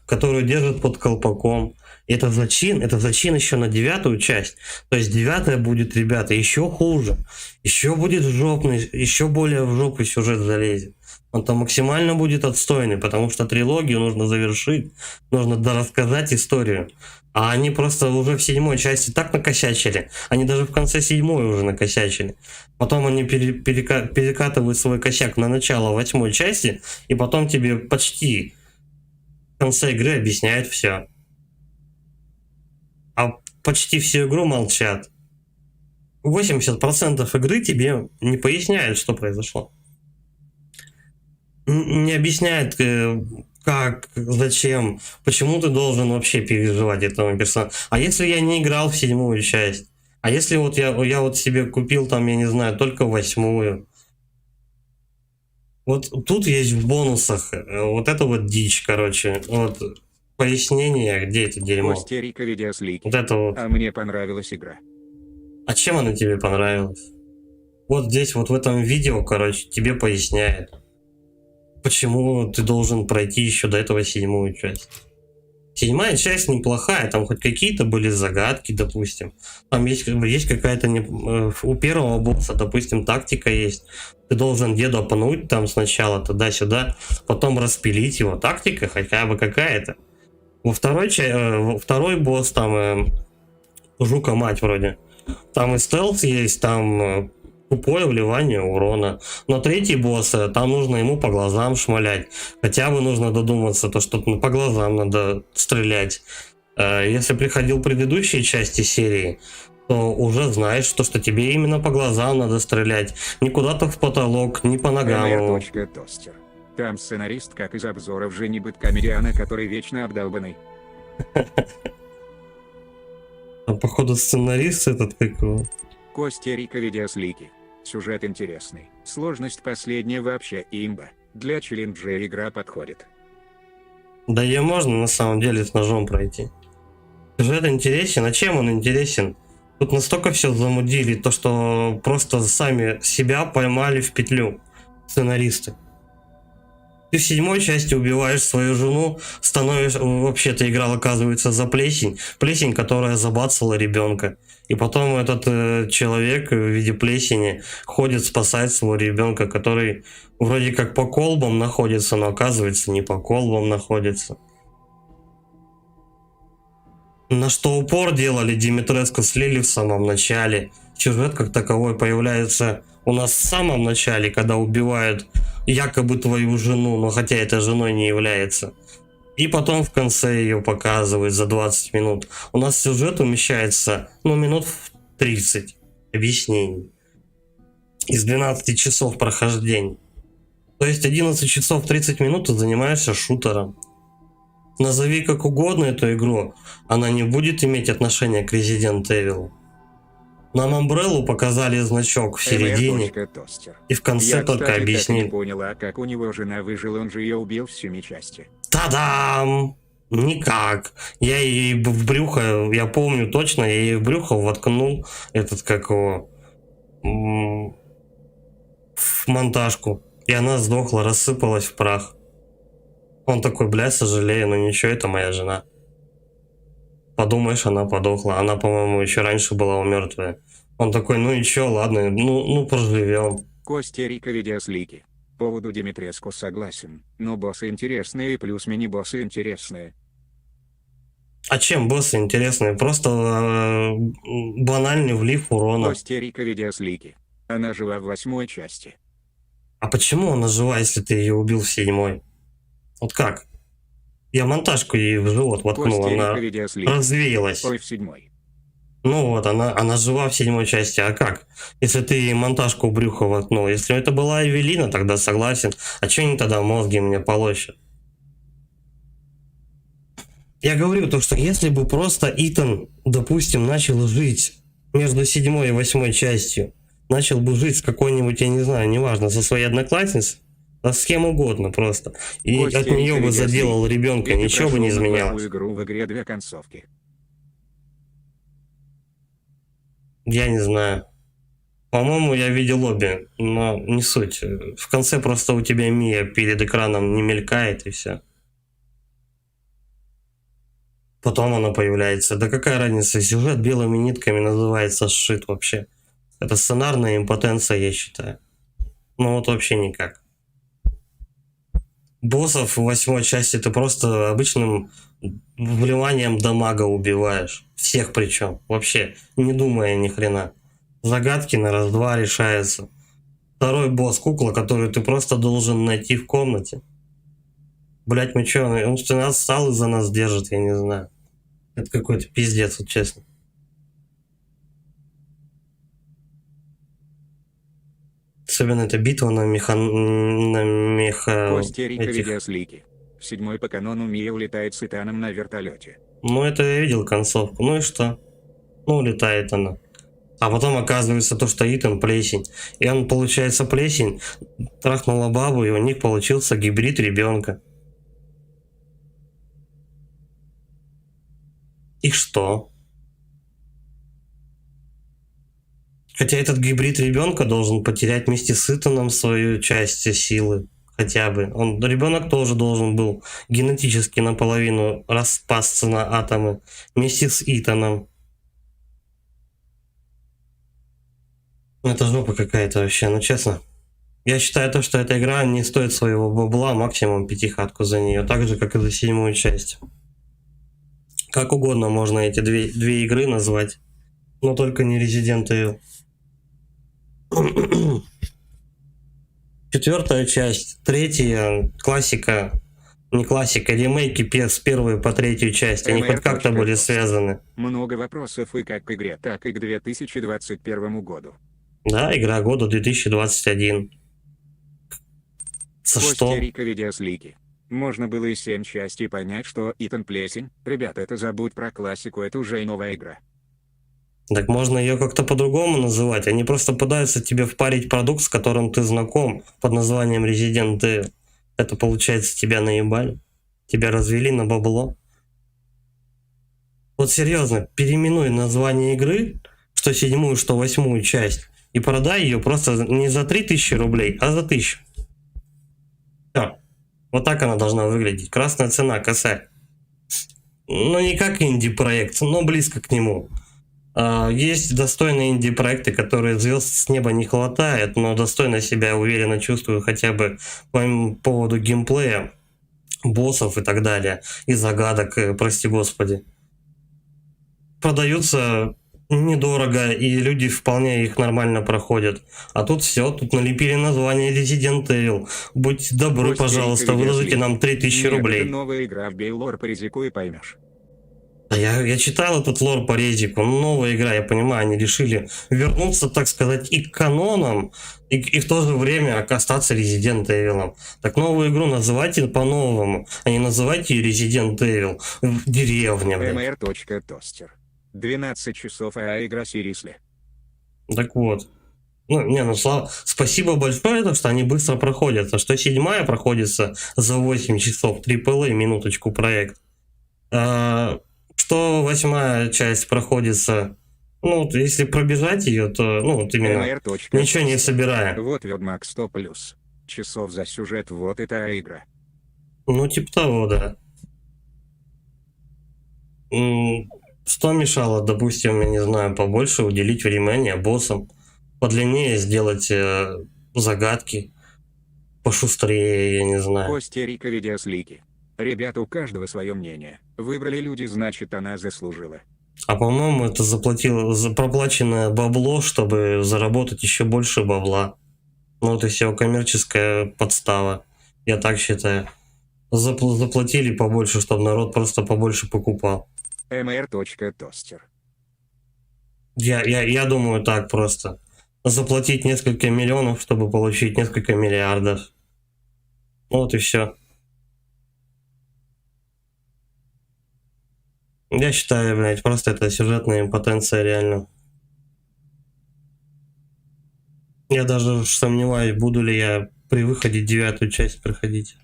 A: Которую держит под колпаком. Это зачин еще на 9-ю часть. То есть 9-я будет, ребята, еще хуже. Еще будет жопный, еще более в жопу сюжет залезет. Он там максимально будет отстойный, потому что трилогию нужно завершить, нужно дорассказать историю. А они просто уже в 7-й части так накосячили. Они даже в конце 7-й уже накосячили. Потом они перекатывают свой косяк на начало 8-й части, и потом тебе почти в конце игры объясняют все. А почти всю игру молчат. 80% игры тебе не поясняют, что произошло. Не объясняет, как, зачем, почему ты должен вообще переживать этому персонажу. А если я не играл в 7-ю часть? А если вот я вот себе купил там, я не знаю, только 8-ю? Вот тут есть в бонусах вот это вот дичь, короче. Вот пояснение, где это дерьмо.
G: Костерика видеослики.
A: Вот это вот.
G: А мне понравилась игра.
A: А чем она тебе понравилась? Вот здесь, вот в этом видео, короче, тебе поясняет, почему ты должен пройти еще до этого 7-ю часть. 7-я часть неплохая, там хоть какие-то были загадки, допустим. Там есть какая-то у первого босса, допустим, тактика есть. Ты должен деда пнуть там сначала, туда-сюда, потом распилить его. Тактика хотя бы какая-то. Второй босс, там жука мать вроде. Там и стелс есть, там тупое вливание урона. Но третий босс, там нужно ему по глазам шмалять. Хотя бы нужно додуматься, то что по глазам надо стрелять. Если приходил в предыдущие части серии, то уже знаешь, что тебе именно по глазам надо стрелять. Не куда-то в потолок, не по ногам.
G: Тостер. Там сценарист, как из обзоров Жени Быткомедиана, который вечно обдолбанный.
A: Там, походу, сценарист этот какого.
G: Костерика видеослики. Сюжет интересный. Сложность последняя вообще имба. Для челленджа игра подходит.
A: Да ее можно на самом деле с ножом пройти. Сюжет интересен. А чем он интересен? Тут настолько все замудили, то что просто сами себя поймали в петлю сценаристы. Ты в 7-й части убиваешь свою жену, вообще-то играл, оказывается, за плесень. Плесень, которая забацала ребенка. И потом этот человек в виде плесени ходит спасать своего ребенка, который вроде как по колбам находится, но оказывается не по колбам находится. На что упор делали Димитреску с Лили в самом начале. Сюжет как таковой появляется у нас в самом начале, когда убивают якобы твою жену, но хотя это женой не является. И потом в конце ее показывают за 20 минут. У нас сюжет умещается, минут в 30 объяснений. Из 12 часов прохождения. То есть 11 часов 30 минут ты занимаешься шутером. Назови как угодно эту игру, она не будет иметь отношения к Resident Evil. Нам Umbrella показали значок в середине, и в конце
G: я,
A: только
G: кстати,
A: объяснили.
G: Я поняла, как у него жена выжила, он же ее убил в 7 части.
A: Та-дам! Никак. Я ей в брюхо, я помню точно, я ей в брюхо воткнул в монтажку. И она сдохла, рассыпалась в прах. Он такой, сожалею, но ничего, это моя жена. Подумаешь, она подохла. Она, по-моему, еще раньше была мертвая. Он такой, и чё, ладно, проживем.
G: Костерика видеослики. По поводу Димитреску согласен, но боссы интересные и плюс мини-боссы интересные.
A: А чем боссы интересные? Просто банальный влив урона.
G: Костерика видеослики. Она жива в 8 части.
A: А почему она жива, если ты ее убил в 7-й? Вот как? Я монтажку ей в живот воткнул, она развеялась.
G: Ой, в 7-й.
A: Она жива в 7-й части, а как? Если ты ей монтажку в брюхо воткнул. Если это была Эвелина, тогда согласен. А чё они тогда мозги мне полощут? Я говорю то, что если бы просто Итан, допустим, начал жить между 7-й и 8-й частью, начал бы жить с какой-нибудь, я не знаю, неважно, со своей одноклассницей, а с кем угодно просто. И от нее бы заделал ребенка, ничего бы не изменялось.
G: Игру в игре 2 концовки.
A: Я не знаю. По-моему, я видел обе, но не суть. В конце просто у тебя Мия перед экраном не мелькает и все. потом она появляется. Да какая разница, сюжет белыми нитками называется сшит вообще. Это сценарная импотенция, я считаю. Ну вот вообще никак. Боссов в 8 части ты просто обычным вливанием дамага убиваешь. Всех причем. Вообще, не думая ни хрена. Загадки на раз-два решаются. Второй босс кукла, которую ты просто должен найти в комнате. Блять, мы чё, он что, нас стал и за нас держит, я не знаю. Это какой-то пиздец, вот честно. Особенно эта битва на
G: Костя Рика
A: этих...
G: видеослики. В 7 по канону Мия улетает с Итаном на вертолете.
A: Ну это я видел концовку, ну и что? Ну улетает она. А потом оказывается то, что Итан плесень. И он, получается, плесень, трахнула бабу, и у них получился гибрид ребенка. И что? Хотя этот гибрид ребенка должен потерять вместе с Итаном свою часть силы. Хотя бы. Ребенок тоже должен был генетически наполовину распасться на атомы вместе с Итаном. Это жопа какая-то вообще, ну честно. Я считаю то, что эта игра не стоит своего бабла, максимум 5 за нее. Так же, как и за 7 часть. Как угодно можно эти две игры назвать. Но только не Resident Evil. 4 часть, 3 классика, не классика, ремейки с 1 по 3 часть, они хоть как-то были связаны.
G: Много вопросов и как к игре, так и к 2021 году.
A: Да, игра года 2021. За что?
G: Рика видеослики. Можно было и 7 частей понять, что Итан плесень. Ребята, это забудь про классику, это уже и новая игра.
A: Так можно ее как-то по-другому называть. Они просто пытаются тебе впарить продукт, с которым ты знаком, под названием Resident Evil. Это получается тебя наебали. Тебя развели на бабло. Вот серьезно, переименуй название игры, что 7, что 8 часть, и продай ее просто не за 3000 рублей, а за 1000. Все. Вот так она должна выглядеть. Красная цена, косарь. Ну не как инди-проект, но близко к нему. Есть достойные инди-проекты, которые звезд с неба не хватает, но достойно себя уверенно чувствую хотя бы по поводу геймплея, боссов и так далее, и загадок, прости господи. Продаются недорого, и люди вполне их нормально проходят. А тут все, тут налепили название Resident Evil. Будьте добры, пожалуйста, выложите нам 3000 рублей.
G: Это новая игра, вбей лор по резику и поймешь.
A: Я читал этот лор по резику, новая игра, я понимаю, они решили вернуться, так сказать, и к канонам, и в то же время остаться Resident Evil. Так новую игру называйте по-новому, а не называйте ее Resident Evil в деревне.
G: mr.toaster. 12 часов, а игра серьезно.
A: Так вот. Спасибо большое, то, что они быстро проходятся. Что 7 проходится за 8 часов, AAA, минуточку, проект. Что 8 часть проходится, ну, если пробежать ее, то, ну, вот именно, ничего не собирая.
G: Вот Ведьмак 100+. Часов за сюжет, вот это игра.
A: Ну, типа того, да. Что мешало, допустим, я не знаю, побольше уделить внимания боссам, подлиннее сделать загадки, пошустрее, я не знаю.
G: Костя Рика видеослики. Ребята, у каждого свое мнение. Выбрали люди, значит, она заслужила.
A: А по-моему, это проплаченное бабло, чтобы заработать еще больше бабла. Ну, это все коммерческая подстава. Я так считаю. Заплатили побольше, чтобы народ просто побольше покупал.
G: mr.toaster.
A: Я думаю так просто. Заплатить несколько миллионов, чтобы получить несколько миллиардов. Вот и все. Я считаю, блядь, просто это сюжетная импотенция реально. Я даже сомневаюсь, буду ли я при выходе 9 часть проходить.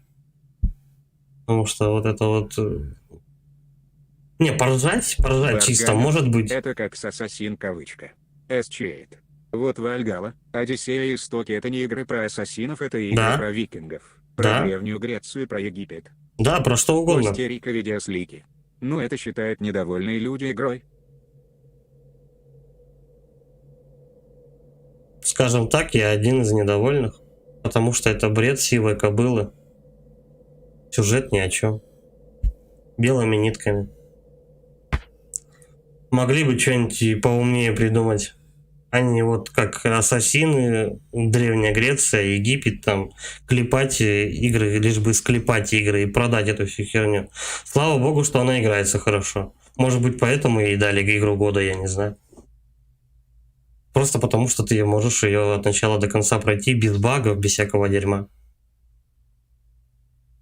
A: Потому что вот это вот... Не, поржать чисто, может быть.
G: Это как с Ассасин кавычка. S-Chaid. Вот Вальгалла, Одиссея и Истоки — это не игры про ассасинов, это игры про викингов. Про древнюю Грецию, про Египет.
A: Да, про что угодно.
G: Костя Рика видеослики. Ну это считают недовольные люди игрой.
A: Скажем так, я один из недовольных, потому что это бред сивой кобылы. Сюжет ни о чем. Белыми нитками. Могли бы что-нибудь и поумнее придумать. Они вот как ассасины, Древняя Греция, Египет, там, клепать игры, лишь бы склепать игры и продать эту всю херню. Слава богу, что она играется хорошо. Может быть, поэтому и дали игру года, я не знаю. Просто потому, что ты можешь ее от начала до конца пройти без багов, без всякого дерьма.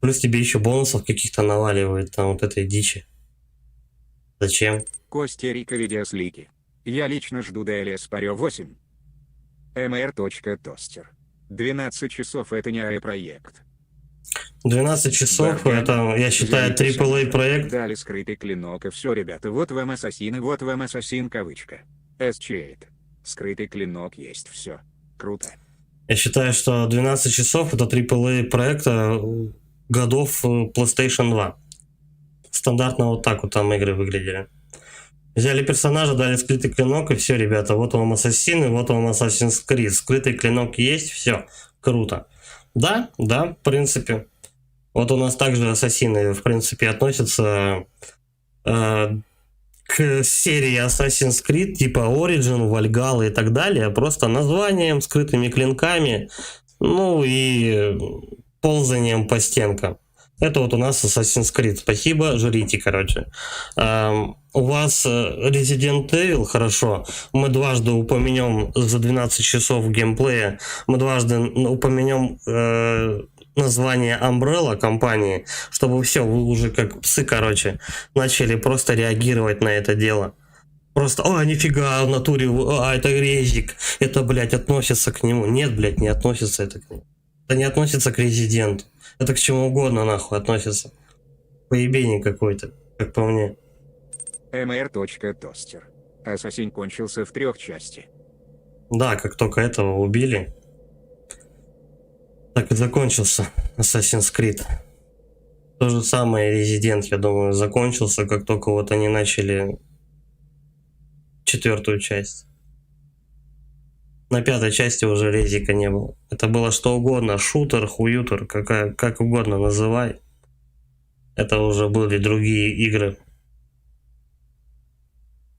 A: Плюс тебе еще бонусов каких-то наваливают, там вот этой дичи. Зачем?
G: Костя Рика видеослики. Я лично жду DLS Парё 8. mr.toaster. 12 часов это не АЭ-проект.
A: 12 часов,
G: Бармен,
A: это, я считаю,
G: взяли
A: AAA проект.
G: Дали скрытый клинок и все, ребята, вот вам ассасины, вот вам ассасин, кавычка. S8. Скрытый клинок есть, все. Круто.
A: Я считаю, что 12 часов это AAA проекта годов PlayStation 2. Стандартно вот так вот там игры выглядели. Взяли персонажа, дали скрытый клинок, и все, ребята, вот вам ассасин, и вот вам Assassin's Creed. Скрытый клинок есть, все, круто. Да, в принципе. Вот у нас также ассасины, в принципе, относятся к серии Assassin's Creed, типа Origin, Valhalla и так далее, просто названием, скрытыми клинками, ну и ползанием по стенкам. Это вот у нас Assassin's Creed. Спасибо, жрите, короче. У вас Resident Evil, хорошо. Мы дважды упомянем за 12 часов геймплея, мы дважды упомянем название Umbrella компании, чтобы все, вы уже как псы, короче, начали просто реагировать на это дело. Просто, нифига, в натуре, это резик, это, блядь, относится к нему. Нет, блядь, не относится это к нему. Это не относится к Резиденту. Это к чему угодно, нахуй, относится. Поебень какой-то, как по мне.
G: mr.toaster. Ассасин кончился в 3 части.
A: Да, как только этого убили, так и закончился Assassin's Creed. То же самое Resident, я думаю, закончился, как только вот они начали 4-ю часть. На 5-й части уже резика не было. Это было что угодно, шутер, хуютер, как угодно называй. Это уже были другие игры.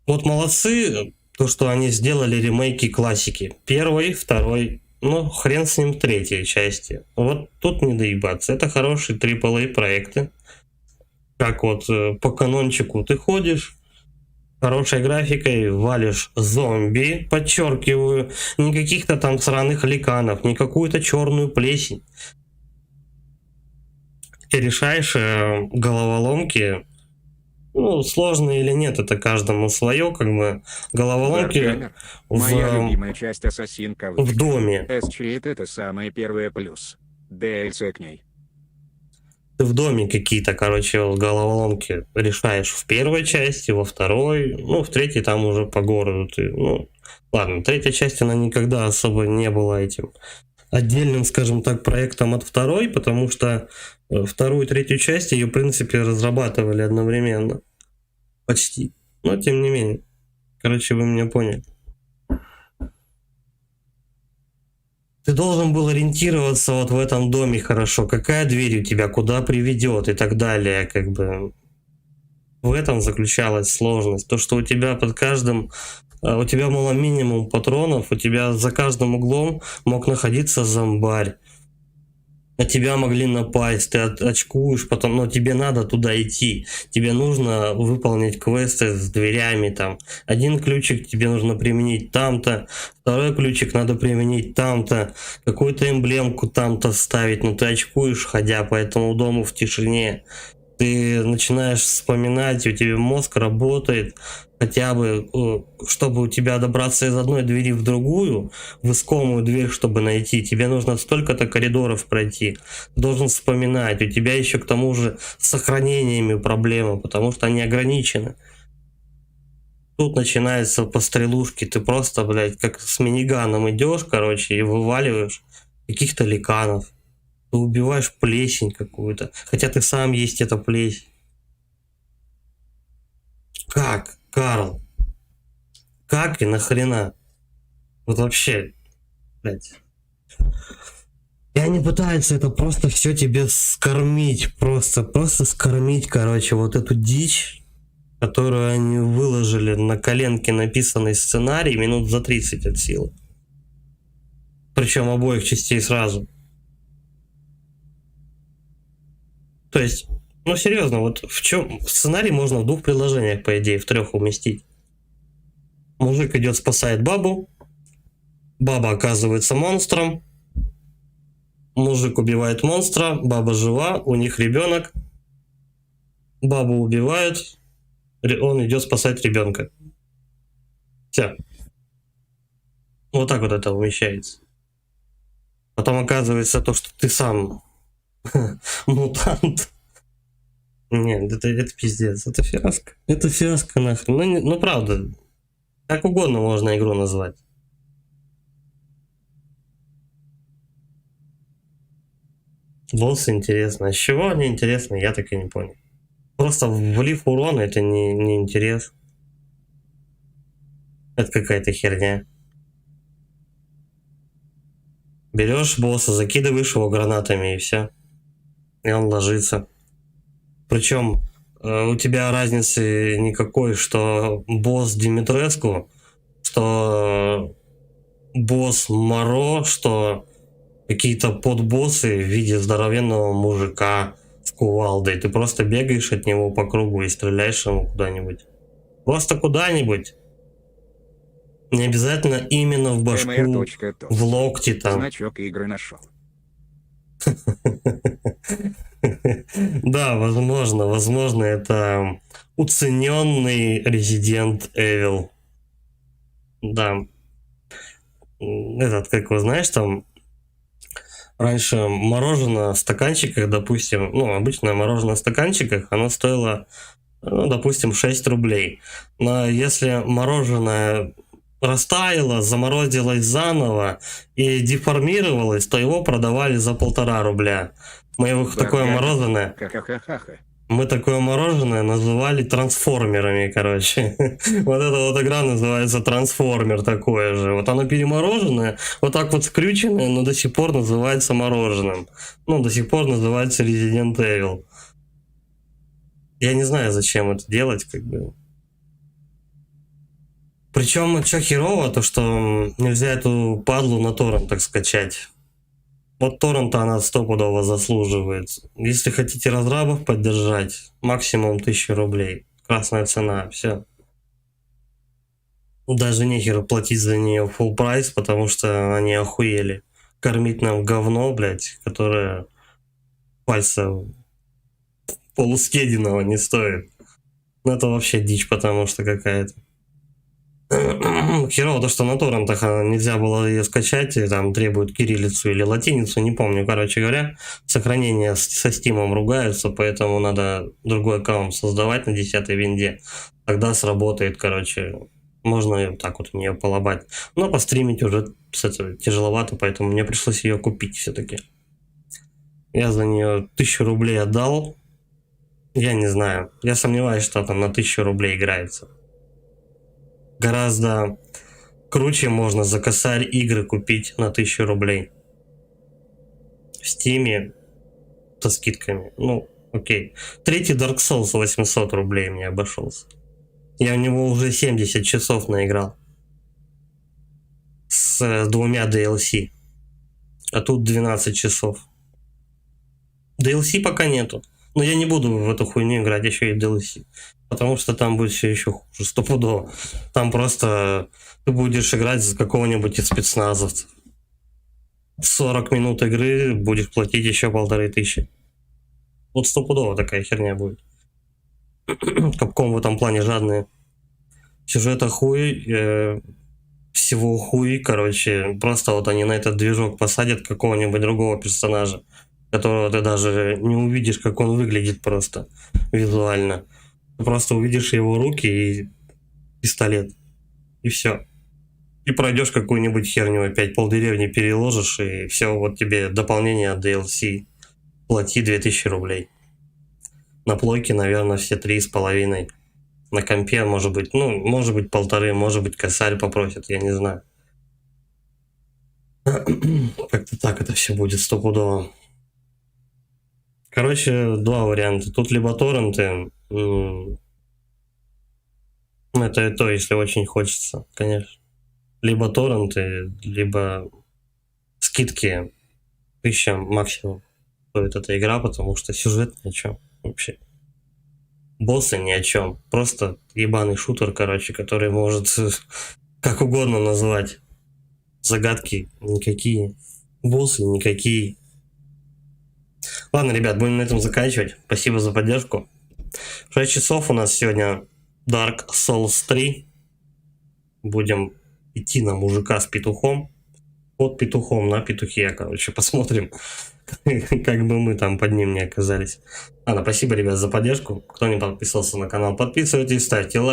A: Вот молодцы, то, что они сделали ремейки классики. 1-й, 2-й, ну хрен с ним 3-й части. Вот тут не доебаться. Это хорошие AAA проекты. Как вот по канончику ты ходишь, хорошей графикой валишь зомби, подчеркиваю, не каких-то там сраных ликанов, не какую-то черную плесень. Ты решаешь головоломки, ну, сложные или нет, это каждому свое, как бы, головоломки
G: Моя любимая часть Ассасин,
A: в доме.
G: S8 это самое первое плюс. DLC к ней.
A: Ты в доме какие-то, короче, головоломки решаешь в 1-й части, во 2-й, ну, в 3-й там уже по городу ты, ну, ладно, 3-я часть, она никогда особо не была этим отдельным, скажем так, проектом от 2-й, потому что 2-ю и 3-ю часть ее, в принципе, разрабатывали одновременно. Почти. Но, тем не менее. Короче, вы меня поняли. Ты должен был ориентироваться вот в этом доме хорошо, какая дверь у тебя, куда приведет и так далее, как бы. В этом заключалась сложность. То, что у тебя под каждым, у тебя было минимум патронов, у тебя за каждым углом мог находиться зомбарь. На тебя могли напасть, ты очкуешь, потом, но тебе надо туда идти. Тебе нужно выполнить квесты с дверями там. Один ключик тебе нужно применить там-то, второй ключик надо применить там-то, какую-то эмблемку там-то вставить, но ты очкуешь, ходя по этому дому в тишине. Ты начинаешь вспоминать, у тебя мозг работает, хотя бы, чтобы у тебя добраться из одной двери в другую, в искомую дверь, чтобы найти, тебе нужно столько-то коридоров пройти. Ты должен вспоминать, у тебя еще к тому же с сохранениями проблемы, потому что они ограничены. Тут начинается пострелушки, ты просто, блядь, как с миниганом идешь, короче, и вываливаешь каких-то ликанов. Ты убиваешь плесень какую-то, хотя ты сам есть эта плесень. Как, Карл? Как и нахрена? Вот вообще, блядь. И они пытаются это просто все тебе скормить, просто скормить, короче, вот эту дичь, которую они выложили на коленке написанный сценарий минут за 30 от силы. Причем обоих частей сразу. То есть, ну серьезно, вот в чем сценарий можно в 2 предложениях, по идее, в 3 уместить. Мужик идет, спасает бабу, баба оказывается монстром, мужик убивает монстра, баба жива, у них ребенок, бабу убивают, он идет спасать ребенка. Все. Вот так вот это умещается. Потом оказывается то, что ты сам мутант. Нет, это пиздец, это фиаско. Это фиаско нахрен. Ну правда, как угодно можно игру назвать. Боссы интересно. А с чего они интересны, я так и не понял. Просто влив урон, это не интерес. Это какая-то херня. Берешь босса, закидываешь его гранатами и все. И он ложится. Причем у тебя разницы никакой, что босс Димитреску, что босс Моро, что какие-то подбоссы в виде здоровенного мужика с кувалдой. Ты просто бегаешь от него по кругу и стреляешь ему куда-нибудь. Просто куда-нибудь. Не обязательно именно в башку, в локти там.
G: Значок игры нашел.
A: Да, возможно, это уцененный Resident Evil. Да. Этот, как вы знаешь, там раньше мороженое в стаканчиках, допустим, ну, обычное мороженое в стаканчиках, оно стоило, ну, допустим, 6 рублей. Но если мороженое растаяло, заморозилось заново и деформировалось, то его продавали за 1,5 рубля. Мы такое мороженое... Мы такое мороженое называли трансформерами, короче. Вот эта вот игра называется трансформер такое же. Вот оно перемороженное, вот так вот скрюченное, но до сих пор называется мороженым. Ну, до сих пор называется Resident Evil. Я не знаю, зачем это делать, как бы. Причем, что херово, то что нельзя эту падлу на торрент так скачать. Вот торрента она стопудово заслуживает. Если хотите разрабов поддержать, максимум 1000 рублей. Красная цена, все. Даже нехер платить за нее full прайс, потому что они охуели. Кормить нам говно, блядь, которое пальца полускединого не стоит. Ну это вообще дичь, потому что какая-то. Херово то, что на торрентах нельзя было ее скачать, и там требуют кириллицу или латиницу, не помню. Короче говоря, сохранение со стимом ругаются, поэтому надо другой аккаунт создавать на 10-й винде. Тогда сработает, короче, можно так вот в нее полобать. Но постримить уже тяжеловато, поэтому мне пришлось ее купить все-таки. Я за нее 1000 рублей отдал. Я не знаю, я сомневаюсь, что там на 1000 рублей играется. Гораздо круче можно за косарь игры купить на 1000 рублей. В Стиме со скидками. Ну, окей. 3-й Dark Souls 800 рублей мне обошелся. Я в него уже 70 часов наиграл. С 2 DLC. А тут 12 часов. DLC пока нету. Но я не буду в эту хуйню играть, еще и DLC. Потому что там будет все еще хуже, стопудово. Там просто ты будешь играть за какого-нибудь из спецназовцев. 40 минут игры будешь платить еще 1500. Вот стопудово такая херня будет. Капком в этом плане жадные. Сюжета хуй, всего хуй, короче. Просто вот они на этот движок посадят какого-нибудь другого персонажа, которого ты даже не увидишь, как он выглядит просто визуально. Просто увидишь его руки и пистолет. И все. И пройдешь какую-нибудь херню, опять полдеревни переложишь, и все, вот тебе дополнение от DLC. Плати 2000 рублей. На плойке, наверное, все 3,5. На компе, может быть, ну, может быть 1,5, может быть косарь попросят, я не знаю. Как-то так это все будет стопудово. Короче, два варианта. Тут либо торренты, это и то, если очень хочется, конечно. Либо торренты, либо скидки 1000 максимум стоит эта игра, потому что сюжет ни о чем вообще. Боссы ни о чем. Просто ебаный шутер, короче, который может как угодно назвать. Загадки никакие. Боссы никакие. Ладно, ребят, будем на этом заканчивать. Спасибо за поддержку. 6 часов у нас сегодня Dark Souls 3. Будем идти на мужика с петухом. Под петухом, на петухе, короче, посмотрим, как бы мы там под ним не оказались. Ладно, спасибо, ребят, за поддержку. Кто не подписался на канал, подписывайтесь, ставьте лайк.